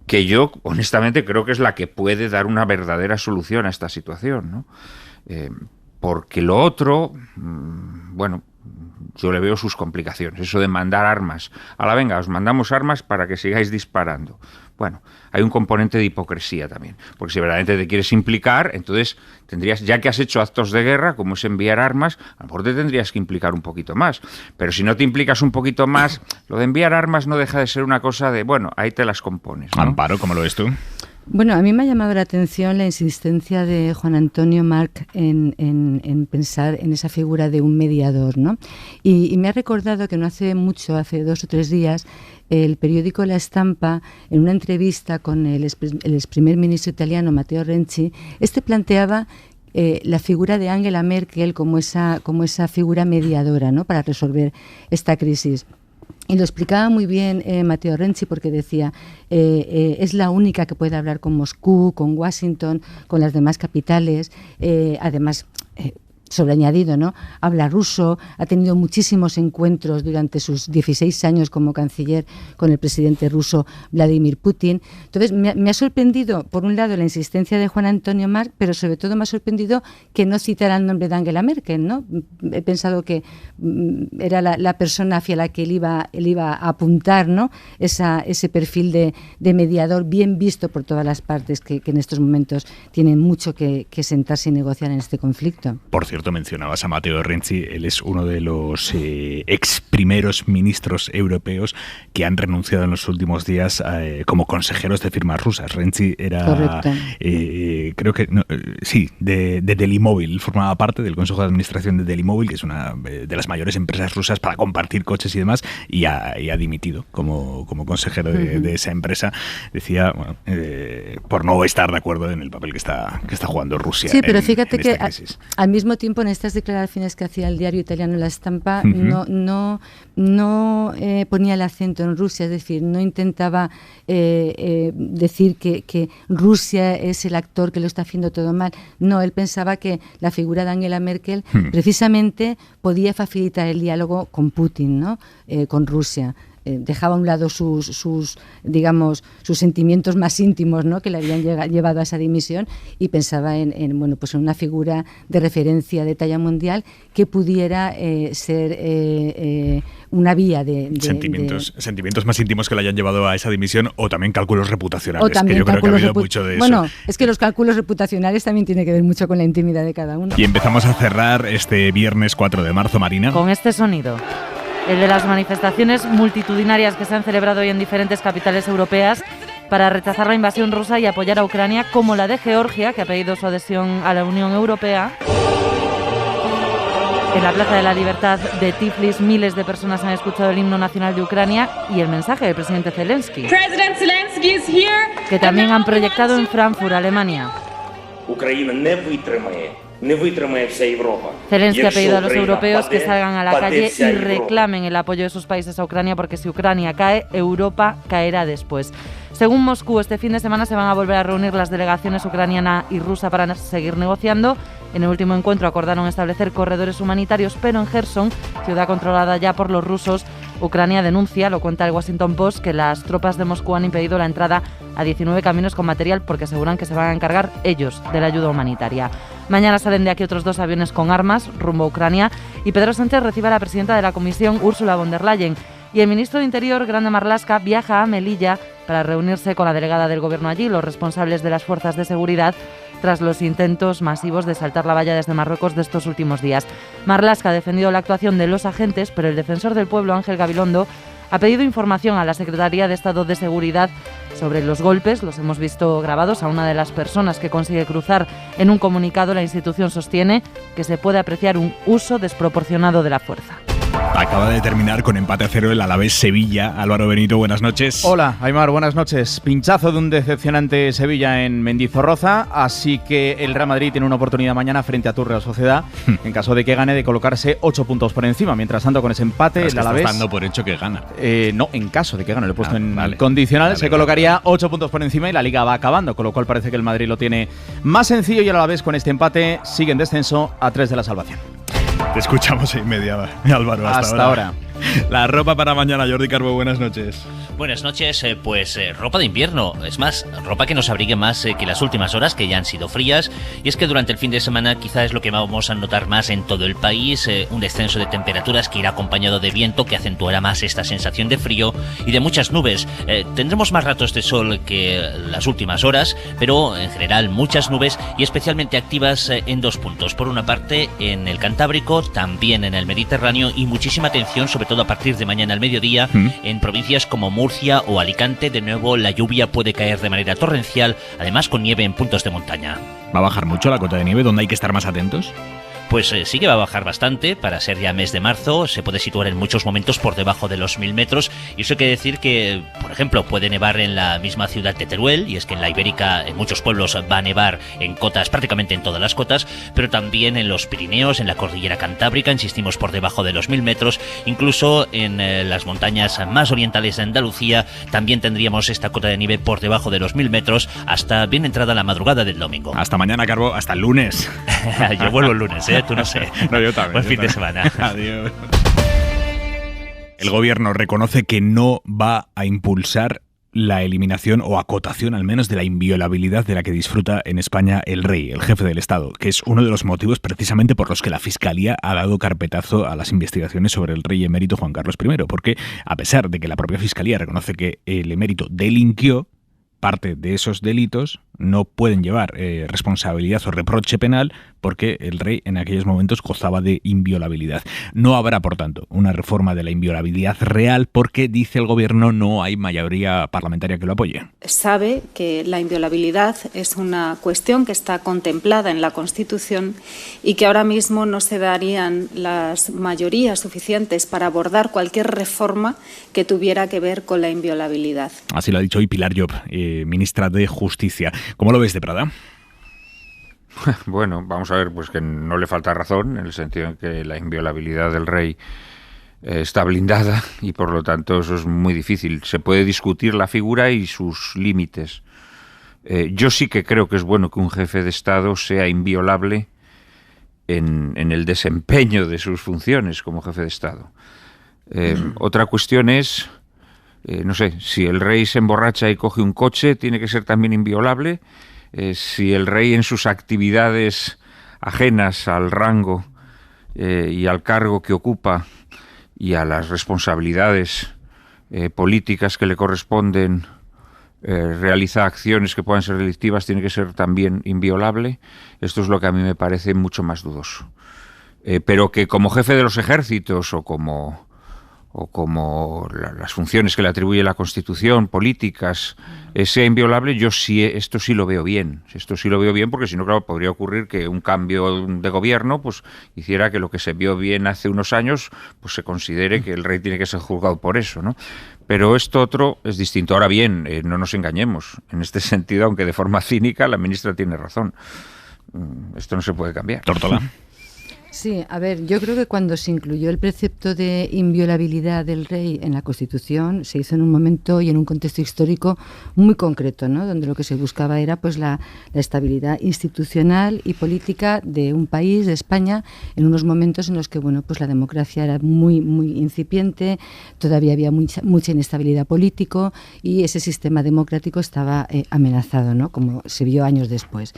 que yo, honestamente, creo que es la que puede dar una verdadera solución a esta situación, ¿no? Porque lo otro, bueno, yo le veo sus complicaciones. Eso de mandar armas. Venga, os mandamos armas para que sigáis disparando. Bueno, hay un componente de hipocresía también, porque si verdaderamente te quieres implicar, entonces tendrías, ya que has hecho actos de guerra, como es enviar armas, a lo mejor te tendrías que implicar un poquito más. Pero si no te implicas un poquito más, lo de enviar armas no deja de ser una cosa de, bueno, ahí te las compones, ¿no?
Amparo, ¿cómo lo ves tú?
Bueno, a mí me ha llamado la atención la insistencia de Juan Antonio Marc en pensar en esa figura de un mediador, ¿no? Y me ha recordado que no hace mucho, hace 2 o 3 días, el periódico La Stampa, en una entrevista con el ex primer ministro italiano Matteo Renzi, planteaba la figura de Angela Merkel como esa figura mediadora, ¿no?, para resolver esta crisis. Y lo explicaba muy bien Matteo Renzi, porque decía, es la única que puede hablar con Moscú, con Washington, con las demás capitales, además sobreañadido, ¿no?, habla ruso, ha tenido muchísimos encuentros durante sus 16 años como canciller con el presidente ruso Vladimir Putin. Entonces me ha sorprendido, por un lado, la insistencia de Juan Antonio Marc, pero sobre todo me ha sorprendido que no citara el nombre de Angela Merkel, ¿no? He pensado que era la persona hacia la que él iba a apuntar, ¿no?, ese perfil de mediador bien visto por todas las partes que en estos momentos tienen mucho que sentarse y negociar en este conflicto.
Por cierto, mencionabas a Matteo Renzi, él es uno de los ex primeros ministros europeos que han renunciado en los últimos días como consejeros de firmas rusas. Renzi era, creo que, no, sí, de Delimobil, formaba parte del consejo de administración de Delimobil, que es una de las mayores empresas rusas para compartir coches y demás, y ha dimitido como consejero de esa empresa. Decía, bueno, por no estar de acuerdo en el papel que está jugando Rusia.
Sí, pero fíjate que al mismo tiempo, en estas declaraciones que hacía el diario italiano La Stampa, no ponía el acento en Rusia, es decir, no intentaba decir que Rusia es el actor que lo está haciendo todo mal. No, él pensaba que la figura de Angela Merkel precisamente podía facilitar el diálogo con Putin, ¿no?, con Rusia. Dejaba a un lado sus sentimientos más íntimos, ¿no?, que le habían llevado a esa dimisión, y pensaba en una figura de referencia de talla mundial que pudiera ser una vía de
sentimientos más íntimos que le hayan llevado a esa dimisión, o también cálculos reputacionales, que yo creo que ha habido mucho de eso.
Bueno, es que los cálculos reputacionales también tienen que ver mucho con la intimidad de cada uno.
Y empezamos a cerrar este viernes 4 de marzo, Marina,
con este sonido. El de las manifestaciones multitudinarias que se han celebrado hoy en diferentes capitales europeas para rechazar la invasión rusa y apoyar a Ucrania, como la de Georgia, que ha pedido su adhesión a la Unión Europea. En la Plaza de la Libertad de Tiflis, miles de personas han escuchado el himno nacional de Ucrania y el mensaje del presidente Zelensky, que también han proyectado en Frankfurt, Alemania. Zelensky ha pedido a los europeos que salgan a la calle y reclamen el apoyo de sus países a Ucrania, porque si Ucrania cae, Europa caerá después. Según Moscú, este fin de semana se van a volver a reunir las delegaciones ucraniana y rusa para seguir negociando. En el último encuentro acordaron establecer corredores humanitarios, pero en Gerson, ciudad controlada ya por los rusos, Ucrania denuncia, lo cuenta el Washington Post, que las tropas de Moscú han impedido la entrada a 19 camiones con material porque aseguran que se van a encargar ellos de la ayuda humanitaria. Mañana salen de aquí otros 2 aviones con armas rumbo a Ucrania y Pedro Sánchez recibe a la presidenta de la Comisión, Ursula von der Leyen. Y el ministro de Interior, Grande Marlaska, viaja a Melilla para reunirse con la delegada del gobierno allí, los responsables de las fuerzas de seguridad, tras los intentos masivos de saltar la valla desde Marruecos de estos últimos días. Marlaska ha defendido la actuación de los agentes, pero el defensor del pueblo, Ángel Gabilondo, ha pedido información a la Secretaría de Estado de Seguridad sobre los golpes. Los hemos visto grabados a una de las personas que consigue cruzar. En un comunicado, la institución sostiene que se puede apreciar un uso desproporcionado de la fuerza.
Acaba de terminar con empate a 0 el Alavés-Sevilla. Álvaro Benito, buenas noches.
Hola, Aimar, buenas noches. Pinchazo de un decepcionante Sevilla en Mendizorroza, así que el Real Madrid tiene una oportunidad mañana frente a tu Real Sociedad, en caso de que gane, de colocarse 8 puntos por encima. Mientras tanto, con ese empate, el Alavés...
Estás dando por hecho que gana.
No, en caso de que gane, lo he puesto condicional, se colocaría 8 puntos por encima y la Liga va acabando, con lo cual parece que el Madrid lo tiene más sencillo y el Alavés con este empate sigue en descenso a 3 de la salvación.
Te escuchamos en media, Álvaro. Hasta ahora. La ropa para mañana, Jordi Carbo, buenas noches.
Buenas noches, ropa de invierno, es más, ropa que nos abrigue más que las últimas horas, que ya han sido frías, y es que durante el fin de semana quizá es lo que vamos a notar más en todo el país, un descenso de temperaturas que irá acompañado de viento que acentuará más esta sensación de frío y de muchas nubes. Tendremos más ratos de sol que las últimas horas, pero en general muchas nubes y especialmente activas en dos puntos. Por una parte en el Cantábrico, también en el Mediterráneo y muchísima atención, sobre todo a partir de mañana al mediodía, en provincias como Murcia o Alicante. De nuevo la lluvia puede caer de manera torrencial, además con nieve en puntos de montaña.
¿Va a bajar mucho la cota de nieve? ¿Dónde hay que estar más atentos?
Pues sí que va a bajar bastante, para ser ya mes de marzo, se puede situar en muchos momentos por debajo de los 1000 metros, y eso quiere decir que, por ejemplo, puede nevar en la misma ciudad de Teruel, y es que en la Ibérica en muchos pueblos va a nevar en cotas, prácticamente en todas las cotas, pero también en los Pirineos, en la cordillera Cantábrica, insistimos por debajo de los 1000 metros, incluso en las montañas más orientales de Andalucía, también tendríamos esta cota de nieve por debajo de los 1000 metros, hasta bien entrada la madrugada del domingo.
Hasta mañana, Carbo, hasta el lunes.
Yo vuelvo el lunes, tú no sé.
No, yo también.
Buen fin de semana.
Adiós. El gobierno reconoce que no va a impulsar la eliminación o acotación al menos de la inviolabilidad de la que disfruta en España el rey, el jefe del Estado, que es uno de los motivos precisamente por los que la Fiscalía ha dado carpetazo a las investigaciones sobre el rey emérito Juan Carlos I, porque a pesar de que la propia Fiscalía reconoce que el emérito delinquió, parte de esos delitos no pueden llevar responsabilidad o reproche penal porque el rey en aquellos momentos gozaba de inviolabilidad. No habrá, por tanto, una reforma de la inviolabilidad real porque, dice el gobierno, no hay mayoría parlamentaria que lo apoye.
Sabe que la inviolabilidad es una cuestión que está contemplada en la Constitución y que ahora mismo no se darían las mayorías suficientes para abordar cualquier reforma que tuviera que ver con la inviolabilidad.
Así lo ha dicho hoy Pilar Llop, ministra de Justicia. ¿Cómo lo ves, de Prada?
Bueno, vamos a ver, pues que no le falta razón, en el sentido en que la inviolabilidad del rey está blindada y por lo tanto eso es muy difícil. Se puede discutir la figura y sus límites. Yo sí que creo que es bueno que un jefe de Estado sea inviolable en el desempeño de sus funciones como jefe de Estado. Otra cuestión es, no sé, si el rey se emborracha y coge un coche, tiene que ser también inviolable. Si el rey en sus actividades ajenas al rango y al cargo que ocupa y a las responsabilidades políticas que le corresponden realiza acciones que puedan ser delictivas, tiene que ser también inviolable. Esto es lo que a mí me parece mucho más dudoso. Pero que como jefe de los ejércitos o como las funciones que le atribuye la Constitución, políticas, sea inviolable, yo sí, esto sí lo veo bien. Esto sí lo veo bien porque si no, claro, podría ocurrir que un cambio de gobierno pues hiciera que lo que se vio bien hace unos años pues se considere que el rey tiene que ser juzgado por eso, ¿no? Pero esto otro es distinto. Ahora bien, no nos engañemos. En este sentido, aunque de forma cínica, la ministra tiene razón. Esto no se puede cambiar.
Tortola.
Sí, a ver, yo creo que cuando se incluyó el precepto de inviolabilidad del rey en la Constitución, se hizo en un momento y en un contexto histórico muy concreto, ¿no? Donde lo que se buscaba era pues la estabilidad institucional y política de un país, de España, en unos momentos en los que, bueno, pues la democracia era muy incipiente, todavía había mucha inestabilidad política y ese sistema democrático estaba amenazado, ¿no? Como se vio años después.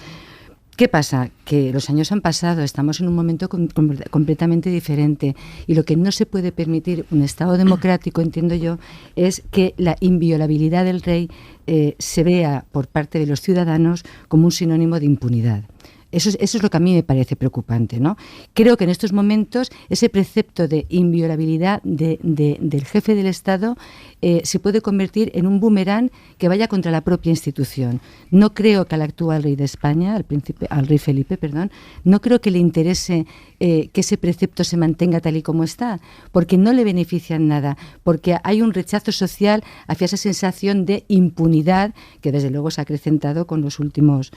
¿Qué pasa? Que los años han pasado, estamos en un momento completamente diferente y lo que no se puede permitir un Estado democrático, entiendo yo, es que la inviolabilidad del rey se vea por parte de los ciudadanos como un sinónimo de impunidad. Eso es lo que a mí me parece preocupante, ¿no? Creo que en estos momentos ese precepto de inviolabilidad del jefe del Estado se puede convertir en un boomerang que vaya contra la propia institución. No creo que al actual rey de España, al rey Felipe, no creo que le interese que ese precepto se mantenga tal y como está, porque no le beneficia en nada, porque hay un rechazo social hacia esa sensación de impunidad que desde luego se ha acrecentado con los últimos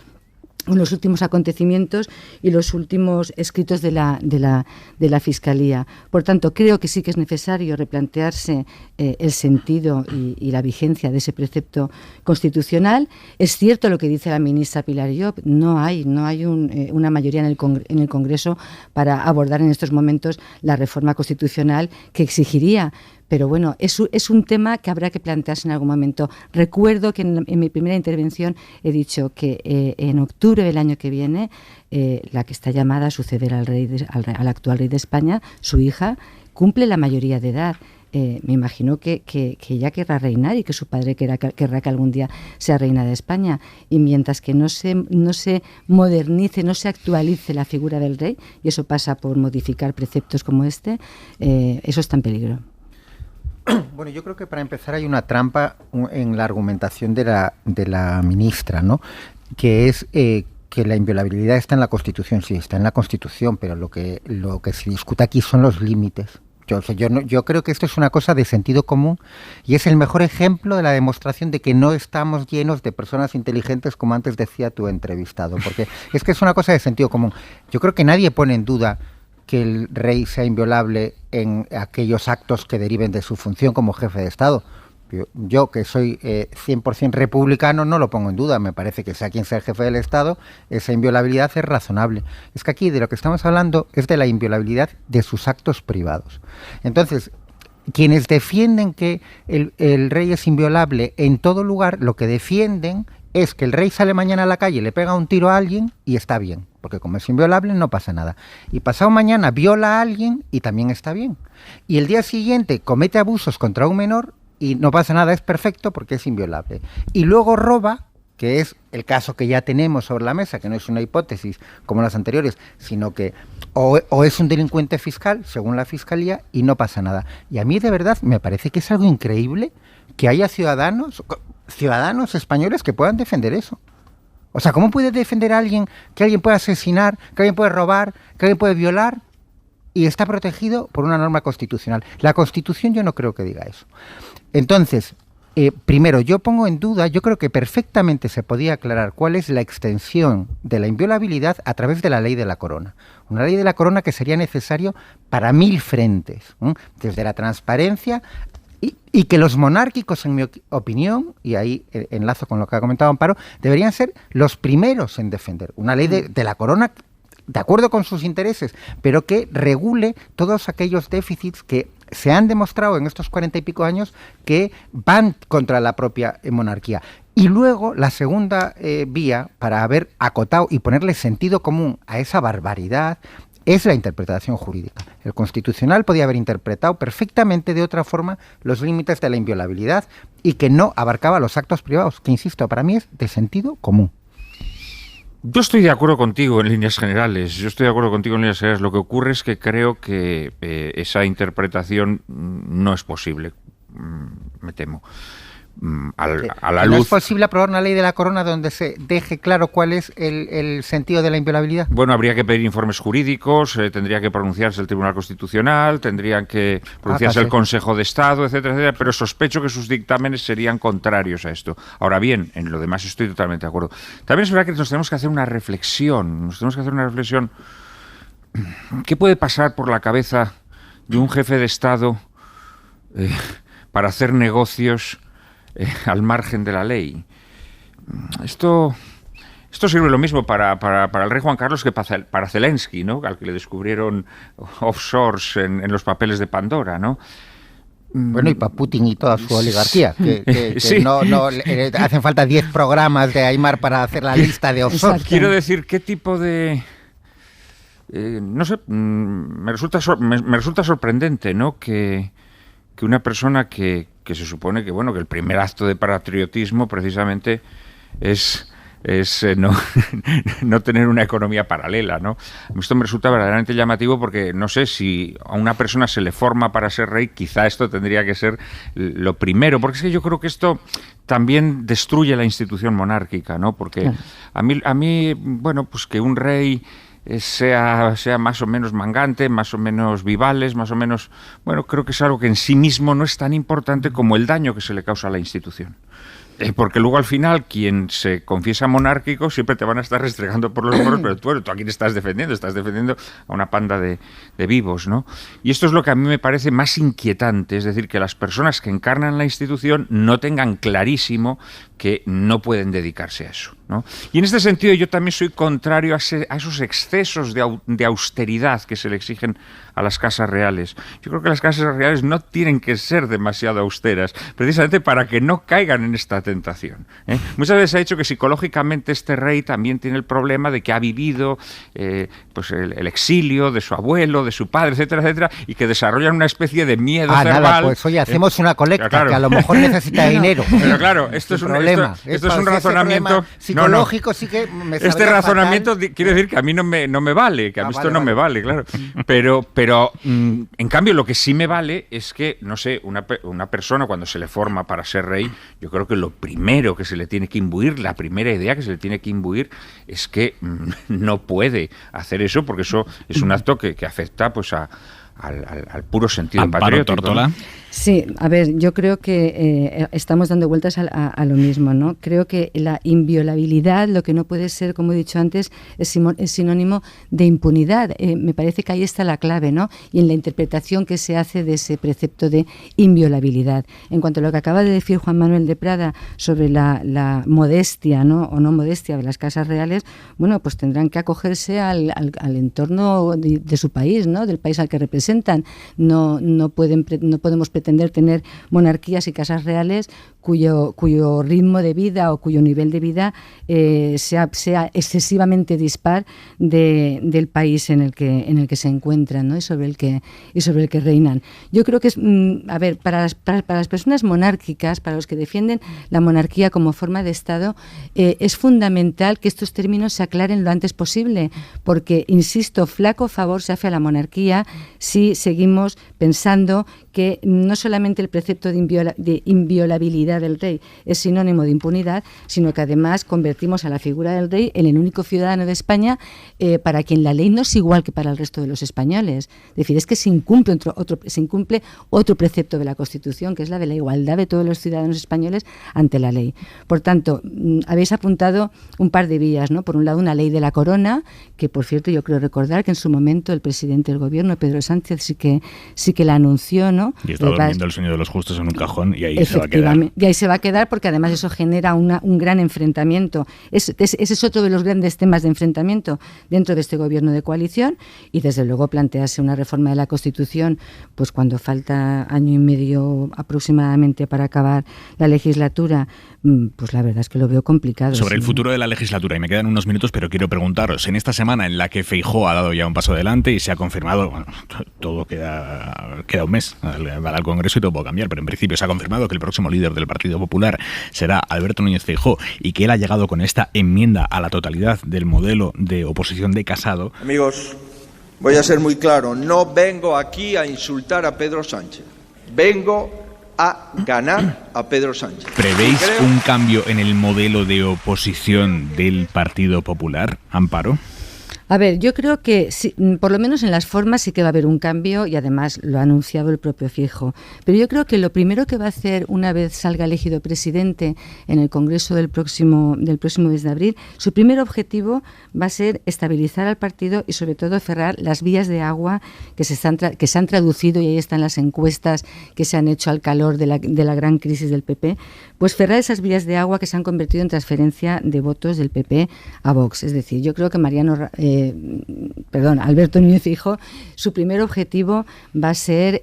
los últimos acontecimientos y los últimos escritos de la Fiscalía. Por tanto, creo que sí que es necesario replantearse el sentido y la vigencia de ese precepto constitucional. Es cierto lo que dice la ministra Pilar Llop, no hay una mayoría en el Congreso para abordar en estos momentos la reforma constitucional que exigiría. Pero bueno, es un tema que habrá que plantearse en algún momento. Recuerdo que en mi primera intervención he dicho que en octubre del año que viene, la que está llamada a suceder al actual rey de España, su hija, cumple la mayoría de edad. Me imagino que ella querrá reinar y que su padre querrá que algún día sea reina de España. Y mientras que no se modernice, no se actualice la figura del rey, y eso pasa por modificar preceptos como este, eso está en peligro.
Bueno, yo creo que para empezar hay una trampa en la argumentación de la ministra, ¿no? Que es que la inviolabilidad está en la Constitución. Sí, está en la Constitución, pero lo que se discute aquí son los límites. Yo creo que esto es una cosa de sentido común y es el mejor ejemplo de la demostración de que no estamos llenos de personas inteligentes, como antes decía tu entrevistado, porque es que es una cosa de sentido común. Yo creo que nadie pone en duda que el rey sea inviolable en aquellos actos que deriven de su función como jefe de Estado. Yo que soy 100% republicano, no lo pongo en duda. Me parece que sea quien sea el jefe del Estado, esa inviolabilidad es razonable. Es que aquí de lo que estamos hablando es de la inviolabilidad de sus actos privados. Entonces, quienes defienden que el rey es inviolable en todo lugar, lo que defienden es que el rey sale mañana a la calle, le pega un tiro a alguien y está bien, porque como es inviolable no pasa nada. Y pasado mañana viola a alguien y también está bien. Y el día siguiente comete abusos contra un menor y no pasa nada, es perfecto porque es inviolable. Y luego roba, que es el caso que ya tenemos sobre la mesa, que no es una hipótesis como las anteriores, sino que o es un delincuente fiscal, según la Fiscalía, y no pasa nada. Y a mí de verdad me parece que es algo increíble que haya ciudadanos españoles que puedan defender eso. O sea, ¿cómo puede defender a alguien que alguien puede asesinar, que alguien puede robar, que alguien puede violar y está protegido por una norma constitucional? La Constitución yo no creo que diga eso. Entonces, primero, yo pongo en duda, yo creo que perfectamente se podía aclarar cuál es la extensión de la inviolabilidad a través de la ley de la corona. Una ley de la corona que sería necesario para 1000 frentes, desde la transparencia y que los monárquicos, en mi opinión, y ahí enlazo con lo que ha comentado Amparo, deberían ser los primeros en defender una ley de la corona de acuerdo con sus intereses, pero que regule todos aquellos déficits que se han demostrado en estos 40 y pico años que van contra la propia monarquía. Y luego la segunda vía para haber acotado y ponerle sentido común a esa barbaridad es la interpretación jurídica. El Constitucional podía haber interpretado perfectamente de otra forma los límites de la inviolabilidad y que no abarcaba los actos privados, que insisto, para mí es de sentido común.
Yo estoy de acuerdo contigo en líneas generales. Lo que ocurre es que creo que esa interpretación no es posible, me temo. A la luz.
¿No es posible aprobar una ley de la corona donde se deje claro cuál es el sentido de la inviolabilidad?
Bueno, habría que pedir informes jurídicos, tendría que pronunciarse el Tribunal Constitucional, tendrían que pronunciarse el Consejo de Estado, etcétera, etcétera, pero sospecho que sus dictámenes serían contrarios a esto. Ahora bien, en lo demás estoy totalmente de acuerdo. También es verdad que nos tenemos que hacer una reflexión. ¿Qué puede pasar por la cabeza de un jefe de Estado para hacer negocios al margen de la ley? Esto sirve lo mismo para el rey Juan Carlos que para Zelensky, ¿no? Al que le descubrieron offshores en los papeles de Pandora, ¿no?
Bueno, y para Putin y toda su oligarquía, que
sí.
no hacen falta 10 programas de Aymar para hacer la lista de offshores.
Quiero decir, ¿qué tipo de...? No sé, me resulta sorprendente, ¿no? Que una persona que se supone que bueno que el primer acto de patriotismo precisamente es no tener una economía paralela, ¿no? Esto me resulta verdaderamente llamativo porque no sé si a una persona se le forma para ser rey, quizá esto tendría que ser lo primero, porque es que yo creo que esto también destruye la institución monárquica, ¿no? Porque a mí bueno, pues que un rey sea más o menos mangante, más o menos vivales, más o menos... Bueno, creo que es algo que en sí mismo no es tan importante como el daño que se le causa a la institución. Porque luego al final quien se confiesa monárquico siempre te van a estar restregando por los muros, pero tú a quién estás defendiendo a una panda de vivos, ¿no? Y esto es lo que a mí me parece más inquietante, es decir, que las personas que encarnan la institución no tengan clarísimo que no pueden dedicarse a eso, ¿no? Y en este sentido yo también soy contrario a esos excesos de austeridad que se le exigen a las casas reales. Yo creo que las casas reales no tienen que ser demasiado austeras, precisamente para que no caigan en esta tentación, ¿eh? Muchas veces se ha dicho que psicológicamente este rey también tiene el problema de que ha vivido pues el exilio de su abuelo, de su padre, etcétera, etcétera, y que desarrollan una especie de miedo cerval.
Nada, pues oye, hacemos una colecta,
claro,
que a lo mejor necesita dinero.
Pero claro, esto es un razonamiento
psicológico, sí que me
este razonamiento quiere decir que a mí no me vale, que a mí esto no me vale, claro. Pero en cambio lo que sí me vale es que, no sé, una persona cuando se le forma para ser rey, yo creo que lo primero que se le tiene que imbuir, la primera idea que se le tiene que imbuir es que no puede hacer eso, porque eso es un acto que afecta pues al puro sentido patriótico.
Tórtola.
Sí, a ver, yo creo que estamos dando vueltas a lo mismo, ¿no? Creo que la inviolabilidad, lo que no puede ser, como he dicho antes, es sinónimo de impunidad. Me parece que ahí está la clave, ¿no? Y en la interpretación que se hace de ese precepto de inviolabilidad. En cuanto a lo que acaba de decir Juan Manuel de Prada sobre la modestia, ¿no? O no modestia de las casas reales, bueno, pues tendrán que acogerse al entorno de su país, ¿no? Del país al que representan. No podemos pretender tener monarquías y casas reales cuyo ritmo de vida o cuyo nivel de vida sea excesivamente dispar del país en el que se encuentran, ¿no? y sobre el que reinan. Yo creo que es, para las personas monárquicas, para los que defienden la monarquía como forma de Estado, es fundamental que estos términos se aclaren lo antes posible, porque, insisto, flaco favor se hace a la monarquía si seguimos pensando que no solamente el precepto de inviolabilidad del rey es sinónimo de impunidad, sino que además convertimos a la figura del rey en el único ciudadano de España para quien la ley no es igual que para el resto de los españoles. Es decir, es que se incumple otro precepto de la Constitución, que es la de la igualdad de todos los ciudadanos españoles ante la ley. Por tanto, habéis apuntado un par de vías, ¿no? Por un lado, una ley de la corona, que por cierto yo creo recordar que en su momento el presidente del gobierno, Pedro Sánchez, sí que la anunció, ¿no?
Y está durmiendo el sueño de los justos en un cajón y ahí se va a quedar.
Y ahí se va a quedar, porque además eso genera un gran enfrentamiento. Ese es otro de los grandes temas de enfrentamiento dentro de este gobierno de coalición, y desde luego plantearse una reforma de la Constitución pues cuando falta año y medio aproximadamente para acabar la legislatura, pues la verdad es que lo veo complicado.
Sobre el futuro de la legislatura, y me quedan unos minutos, pero quiero preguntaros, en esta semana en la que Feijóo ha dado ya un paso adelante y se ha confirmado, bueno, todo queda un mes para el Congreso y todo puede cambiar, pero en principio se ha confirmado que el próximo líder del Partido Popular será Alberto Núñez Feijóo, y que él ha llegado con esta enmienda a la totalidad del modelo de oposición de Casado.
Amigos, voy a ser muy claro, no vengo aquí a insultar a Pedro Sánchez, vengo a ganar a Pedro Sánchez.
¿Prevéis un cambio en el modelo de oposición del Partido Popular, Amparo?
A ver, yo creo que sí, por lo menos en las formas sí que va a haber un cambio, y además lo ha anunciado el propio Feijóo. Pero yo creo que lo primero que va a hacer una vez salga elegido presidente en el Congreso del próximo mes de abril, su primer objetivo va a ser estabilizar al partido y sobre todo cerrar las vías de agua que se han traducido, y ahí están las encuestas que se han hecho al calor de la gran crisis del PP, pues cerrar esas vías de agua que se han convertido en transferencia de votos del PP a Vox. Es decir, yo creo que Alberto Núñez Feijóo, su primer objetivo va a ser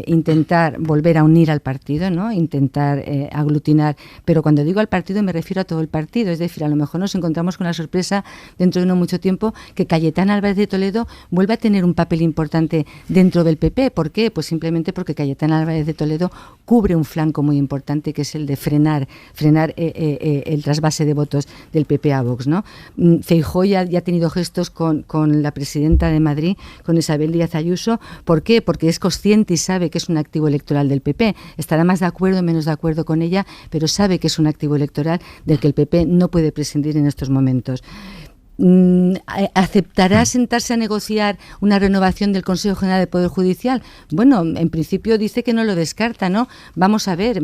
intentar volver a unir al partido, ¿no? Intentar aglutinar, pero cuando digo al partido me refiero a todo el partido. Es decir, a lo mejor nos encontramos con la sorpresa dentro de no mucho tiempo que Cayetana Álvarez de Toledo vuelva a tener un papel importante dentro del PP. ¿Por qué? Pues simplemente porque Cayetana Álvarez de Toledo cubre un flanco muy importante, que es el de frenar el trasvase de votos del PP a Vox, ¿no? Feijóo ya ha tenido gestos con la presidenta de Madrid, con Isabel Díaz Ayuso. ¿Por qué? Porque es consciente y sabe que es un activo electoral del PP. Estará más de acuerdo o menos de acuerdo con ella, pero sabe que es un activo electoral del que el PP no puede prescindir en estos momentos. ¿aceptará sentarse a negociar una renovación del Consejo General del Poder Judicial? Bueno, en principio dice que no lo descarta, ¿no? Vamos a ver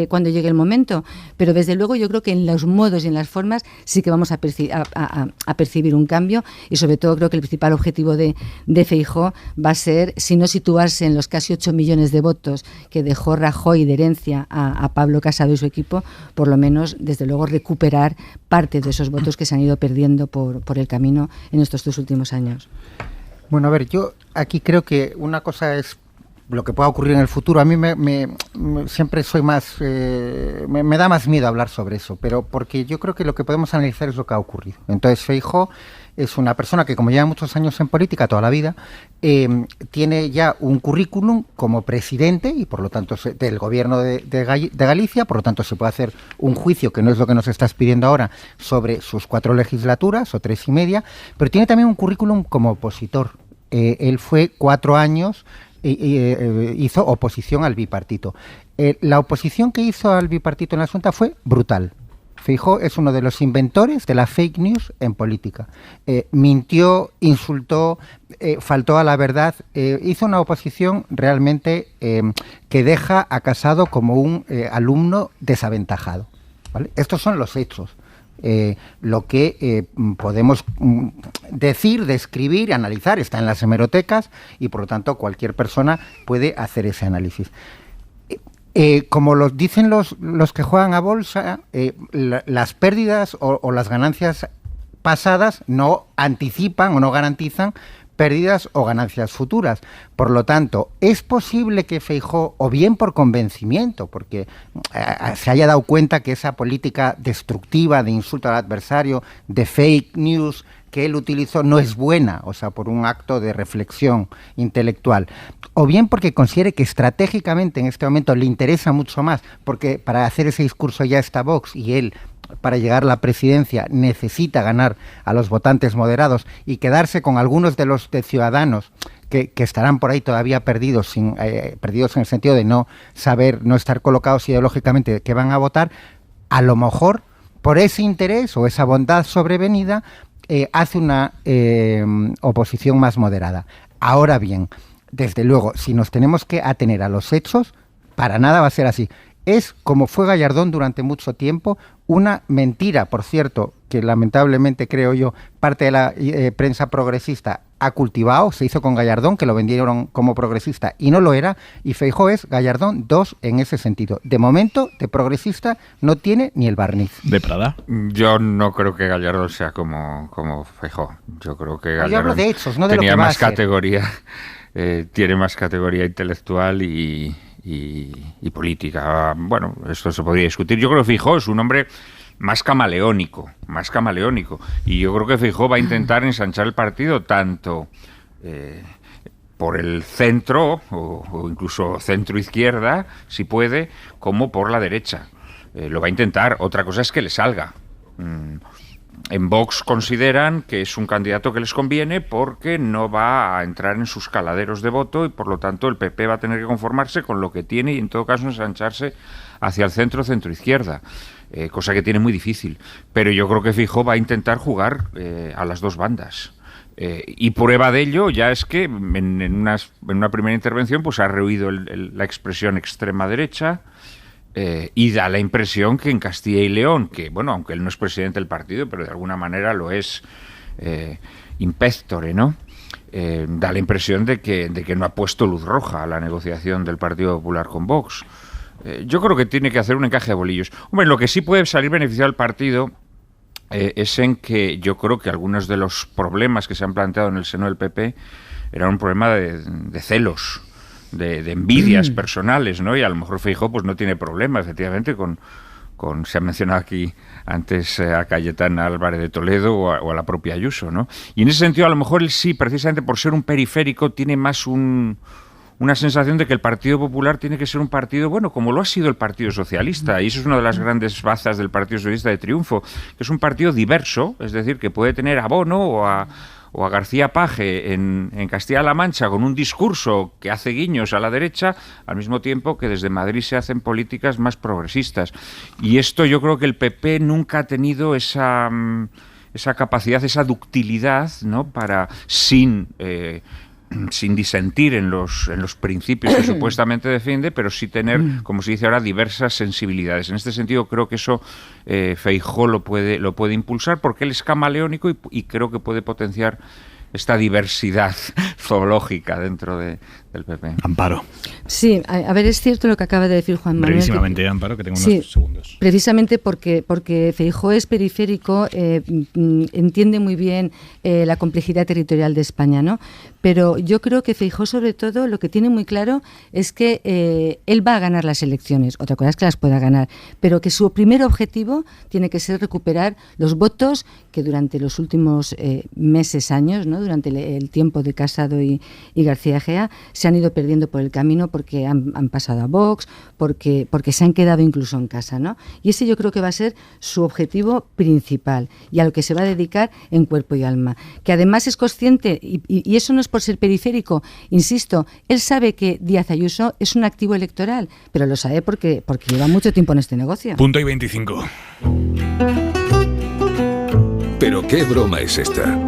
cuando llegue el momento, pero desde luego yo creo que en los modos y en las formas sí que vamos a percibir un cambio, y sobre todo creo que el principal objetivo de Feijóo va a ser, si no situarse en los casi 8 millones de votos que dejó Rajoy de herencia a Pablo Casado y su equipo, por lo menos, desde luego, recuperar parte de esos votos que se han ido perdiendo por el camino en estos 2 últimos años.
Bueno, a ver, yo aquí creo que una cosa es lo que pueda ocurrir en el futuro. A mí siempre soy más... me da más miedo hablar sobre eso, pero porque yo creo que lo que podemos analizar es lo que ha ocurrido. Entonces, Feijóo es una persona que, como lleva muchos años en política, toda la vida, tiene ya un currículum como presidente y, por lo tanto, del gobierno de Galicia, por lo tanto, se puede hacer un juicio, que no es lo que nos estás pidiendo ahora, sobre sus 4 legislaturas, o 3 y media, pero tiene también un currículum como opositor. Él fue 4 años... hizo oposición al bipartito. La oposición que hizo al bipartito en la Xunta fue brutal. Feijóo es uno de los inventores de la fake news en política. Mintió, insultó, faltó a la verdad, hizo una oposición realmente que deja a Casado como un alumno desaventajado, ¿vale? Estos son los hechos. Lo que podemos decir, describir, analizar, está en las hemerotecas y por lo tanto cualquier persona puede hacer ese análisis. Como los dicen los que juegan a bolsa, las pérdidas o las ganancias pasadas no anticipan o no garantizan pérdidas o ganancias futuras. Por lo tanto, es posible que Feijóo, o bien por convencimiento, porque se haya dado cuenta que esa política destructiva de insulto al adversario, de fake news que él utilizó, no es buena, o sea, por un acto de reflexión intelectual, o bien porque considere que estratégicamente en este momento le interesa mucho más, porque para hacer ese discurso ya está Vox y él, para llegar a la presidencia, necesita ganar a los votantes moderados y quedarse con algunos de los ciudadanos que estarán por ahí todavía perdidos, perdidos en el sentido de no saber, no estar colocados ideológicamente que van a votar. A lo mejor, por ese interés o esa bondad sobrevenida, hace una oposición más moderada. Ahora bien, desde luego, si nos tenemos que atener a los hechos, para nada va a ser así. Es como fue Gallardón durante mucho tiempo, una mentira, por cierto, que lamentablemente creo yo, parte de la prensa progresista ha cultivado, se hizo con Gallardón, que lo vendieron como progresista y no lo era, y Feijóo es Gallardón 2 en ese sentido. De momento, de progresista no tiene ni el barniz.
¿De Prada?
Yo no creo que Gallardón sea como Feijóo. Yo creo que Gallardón
yo hablo de hechos, no de
tenía
lo que
más categoría, tiene más categoría intelectual y política. Bueno, esto se podría discutir. Yo creo que Feijóo es un hombre más camaleónico, y yo creo que Feijóo va a intentar ensanchar el partido tanto por el centro o incluso centro-izquierda, si puede, como por la derecha. Lo va a intentar. Otra cosa es que le salga. En Vox consideran que es un candidato que les conviene porque no va a entrar en sus caladeros de voto y por lo tanto el PP va a tener que conformarse con lo que tiene y en todo caso ensancharse hacia el centro-izquierda, cosa que tiene muy difícil. Pero yo creo que Feijóo va a intentar jugar a las dos bandas. Y prueba de ello ya es que en una primera intervención pues ha rehuido la expresión extrema derecha. Y da la impresión que en Castilla y León, que bueno, aunque él no es presidente del partido, pero de alguna manera lo es in pectore, ¿no? Da la impresión de que no ha puesto luz roja a la negociación del Partido Popular con Vox. Yo creo que tiene que hacer un encaje de bolillos. Hombre, lo que sí puede salir beneficiado al partido es en que yo creo que algunos de los problemas que se han planteado en el seno del PP eran un problema de celos, de envidias personales, ¿no? Y a lo mejor Feijóo pues no tiene problema, efectivamente, con se ha mencionado aquí antes a Cayetana Álvarez de Toledo o a la propia Ayuso, ¿no? Y en ese sentido a lo mejor él sí, precisamente por ser un periférico, tiene más una sensación de que el Partido Popular tiene que ser un partido, bueno, como lo ha sido el Partido Socialista, y eso es una de las grandes bazas del Partido Socialista de triunfo, que es un partido diverso, es decir, que puede tener a Bono o a García Paje en Castilla-La Mancha con un discurso que hace guiños a la derecha, al mismo tiempo que desde Madrid se hacen políticas más progresistas. Y esto yo creo que el PP nunca ha tenido esa esa capacidad, esa ductilidad, ¿no? Para sin disentir en los principios que supuestamente defiende, pero sí tener, como se dice ahora, diversas sensibilidades. En este sentido, creo que eso Feijóo lo puede impulsar, porque él es camaleónico y creo que puede potenciar esta diversidad zoológica dentro del PP.
Amparo.
Sí, a ver, es cierto lo que acaba de decir Juan Manuel.
Brevísimamente, Amparo, que tengo unos segundos.
Precisamente porque Feijóo es periférico, entiende muy bien la complejidad territorial de España, ¿no? Pero yo creo que Feijóo, sobre todo, lo que tiene muy claro es que él va a ganar las elecciones. Otra cosa es que las pueda ganar, pero que su primer objetivo tiene que ser recuperar los votos que durante los últimos meses, años, ¿no? Durante el tiempo de Casado y García Egea, se han ido perdiendo por el camino porque han pasado a Vox, porque se han quedado incluso en casa, ¿no? Y ese yo creo que va a ser su objetivo principal y a lo que se va a dedicar en cuerpo y alma. Que además es consciente, y eso no es por ser periférico, insisto, él sabe que Díaz Ayuso es un activo electoral, pero lo sabe porque lleva mucho tiempo en este negocio.
Punto y 25.
¿Pero qué broma es esta?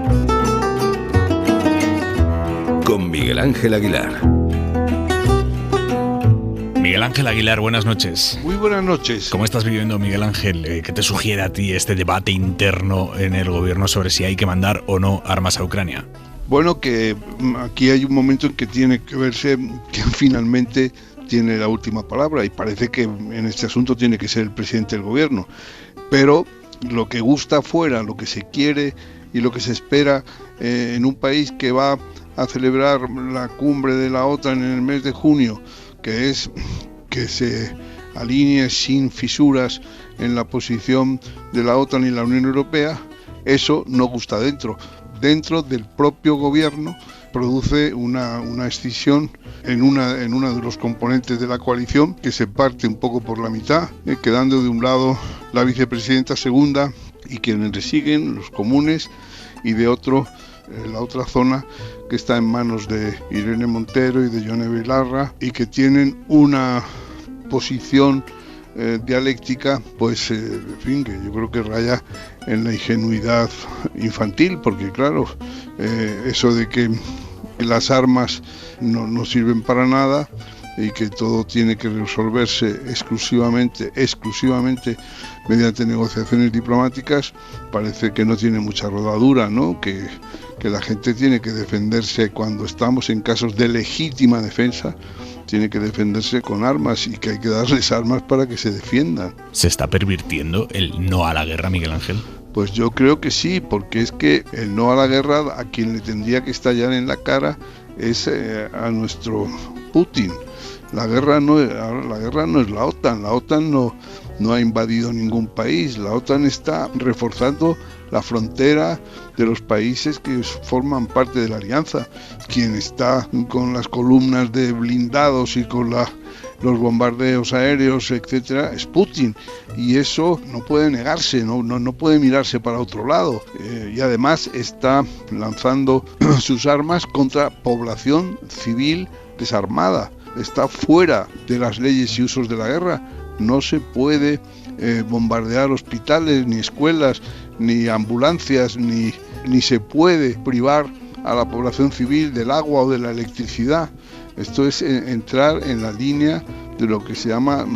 Con Miguel Ángel Aguilar.
Miguel Ángel Aguilar, buenas noches.
Muy buenas noches.
¿Cómo estás viviendo, Miguel Ángel? ¿Qué te sugiere a ti este debate interno en el gobierno sobre si hay que mandar o no armas a Ucrania?
Bueno, que aquí hay un momento en que tiene que verse que finalmente tiene la última palabra y parece que en este asunto tiene que ser el presidente del gobierno. Pero lo que gusta afuera, lo que se quiere y lo que se espera en un país que va a celebrar la cumbre de la OTAN en el mes de junio, que es que se alinee sin fisuras en la posición de la OTAN y la Unión Europea, eso no gusta dentro del propio gobierno. Produce una escisión en una de los componentes de la coalición, que se parte un poco por la mitad, quedando de un lado la vicepresidenta segunda y quienes le siguen, los comunes, y de otro la otra zona que está en manos de Irene Montero y de Yone Belarra, y que tienen una posición dialéctica, pues en fin, que yo creo que raya en la ingenuidad infantil, porque claro, eso de que las armas no sirven para nada y que todo tiene que resolverse exclusivamente mediante negociaciones diplomáticas, parece que no tiene mucha rodadura, ¿no? Que la gente tiene que defenderse cuando estamos en casos de legítima defensa, tiene que defenderse con armas y que hay que darles armas para que se defiendan.
¿Se está pervirtiendo el no a la guerra, Miguel Ángel?
Pues yo creo que sí, porque es que el no a la guerra a quien le tendría que estallar en la cara es a nuestro Putin. La guerra no es la OTAN. La OTAN no ha invadido ningún país. La OTAN está reforzando la frontera de los países que forman parte de la alianza. Quien está con las columnas de blindados y con los bombardeos aéreos, etcétera, es Putin, y eso no puede negarse, no puede mirarse para otro lado, y además está lanzando sus armas contra población civil desarmada. Está fuera de las leyes y usos de la guerra. No se puede bombardear hospitales, ni escuelas, ni ambulancias, ni se puede privar a la población civil del agua o de la electricidad. Esto es entrar en la línea de lo que se llama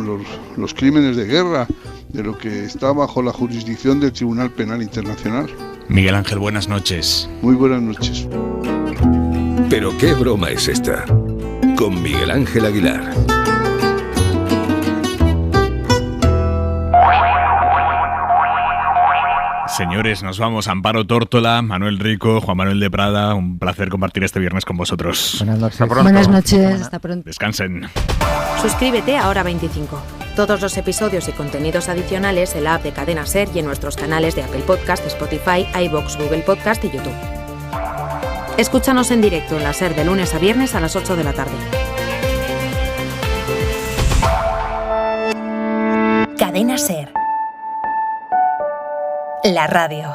los crímenes de guerra, de lo que está bajo la jurisdicción del Tribunal Penal Internacional.
Miguel Ángel, buenas noches.
Muy buenas noches.
¿Pero qué broma es esta? Con Miguel Ángel Aguilar.
Señores, nos vamos. Amparo Tórtola, Manuel Rico, Juan Manuel de Prada, un placer compartir este viernes con vosotros.
Buenas noches. Hasta pronto. Buenas noches, hasta pronto.
Descansen.
Suscríbete a Hora 25. Todos los episodios y contenidos adicionales en la app de Cadena SER y en nuestros canales de Apple Podcast, Spotify, iVoox, Google Podcast y YouTube. Escúchanos en directo en la SER de lunes a viernes a las 8 de la tarde. Cadena SER. La radio.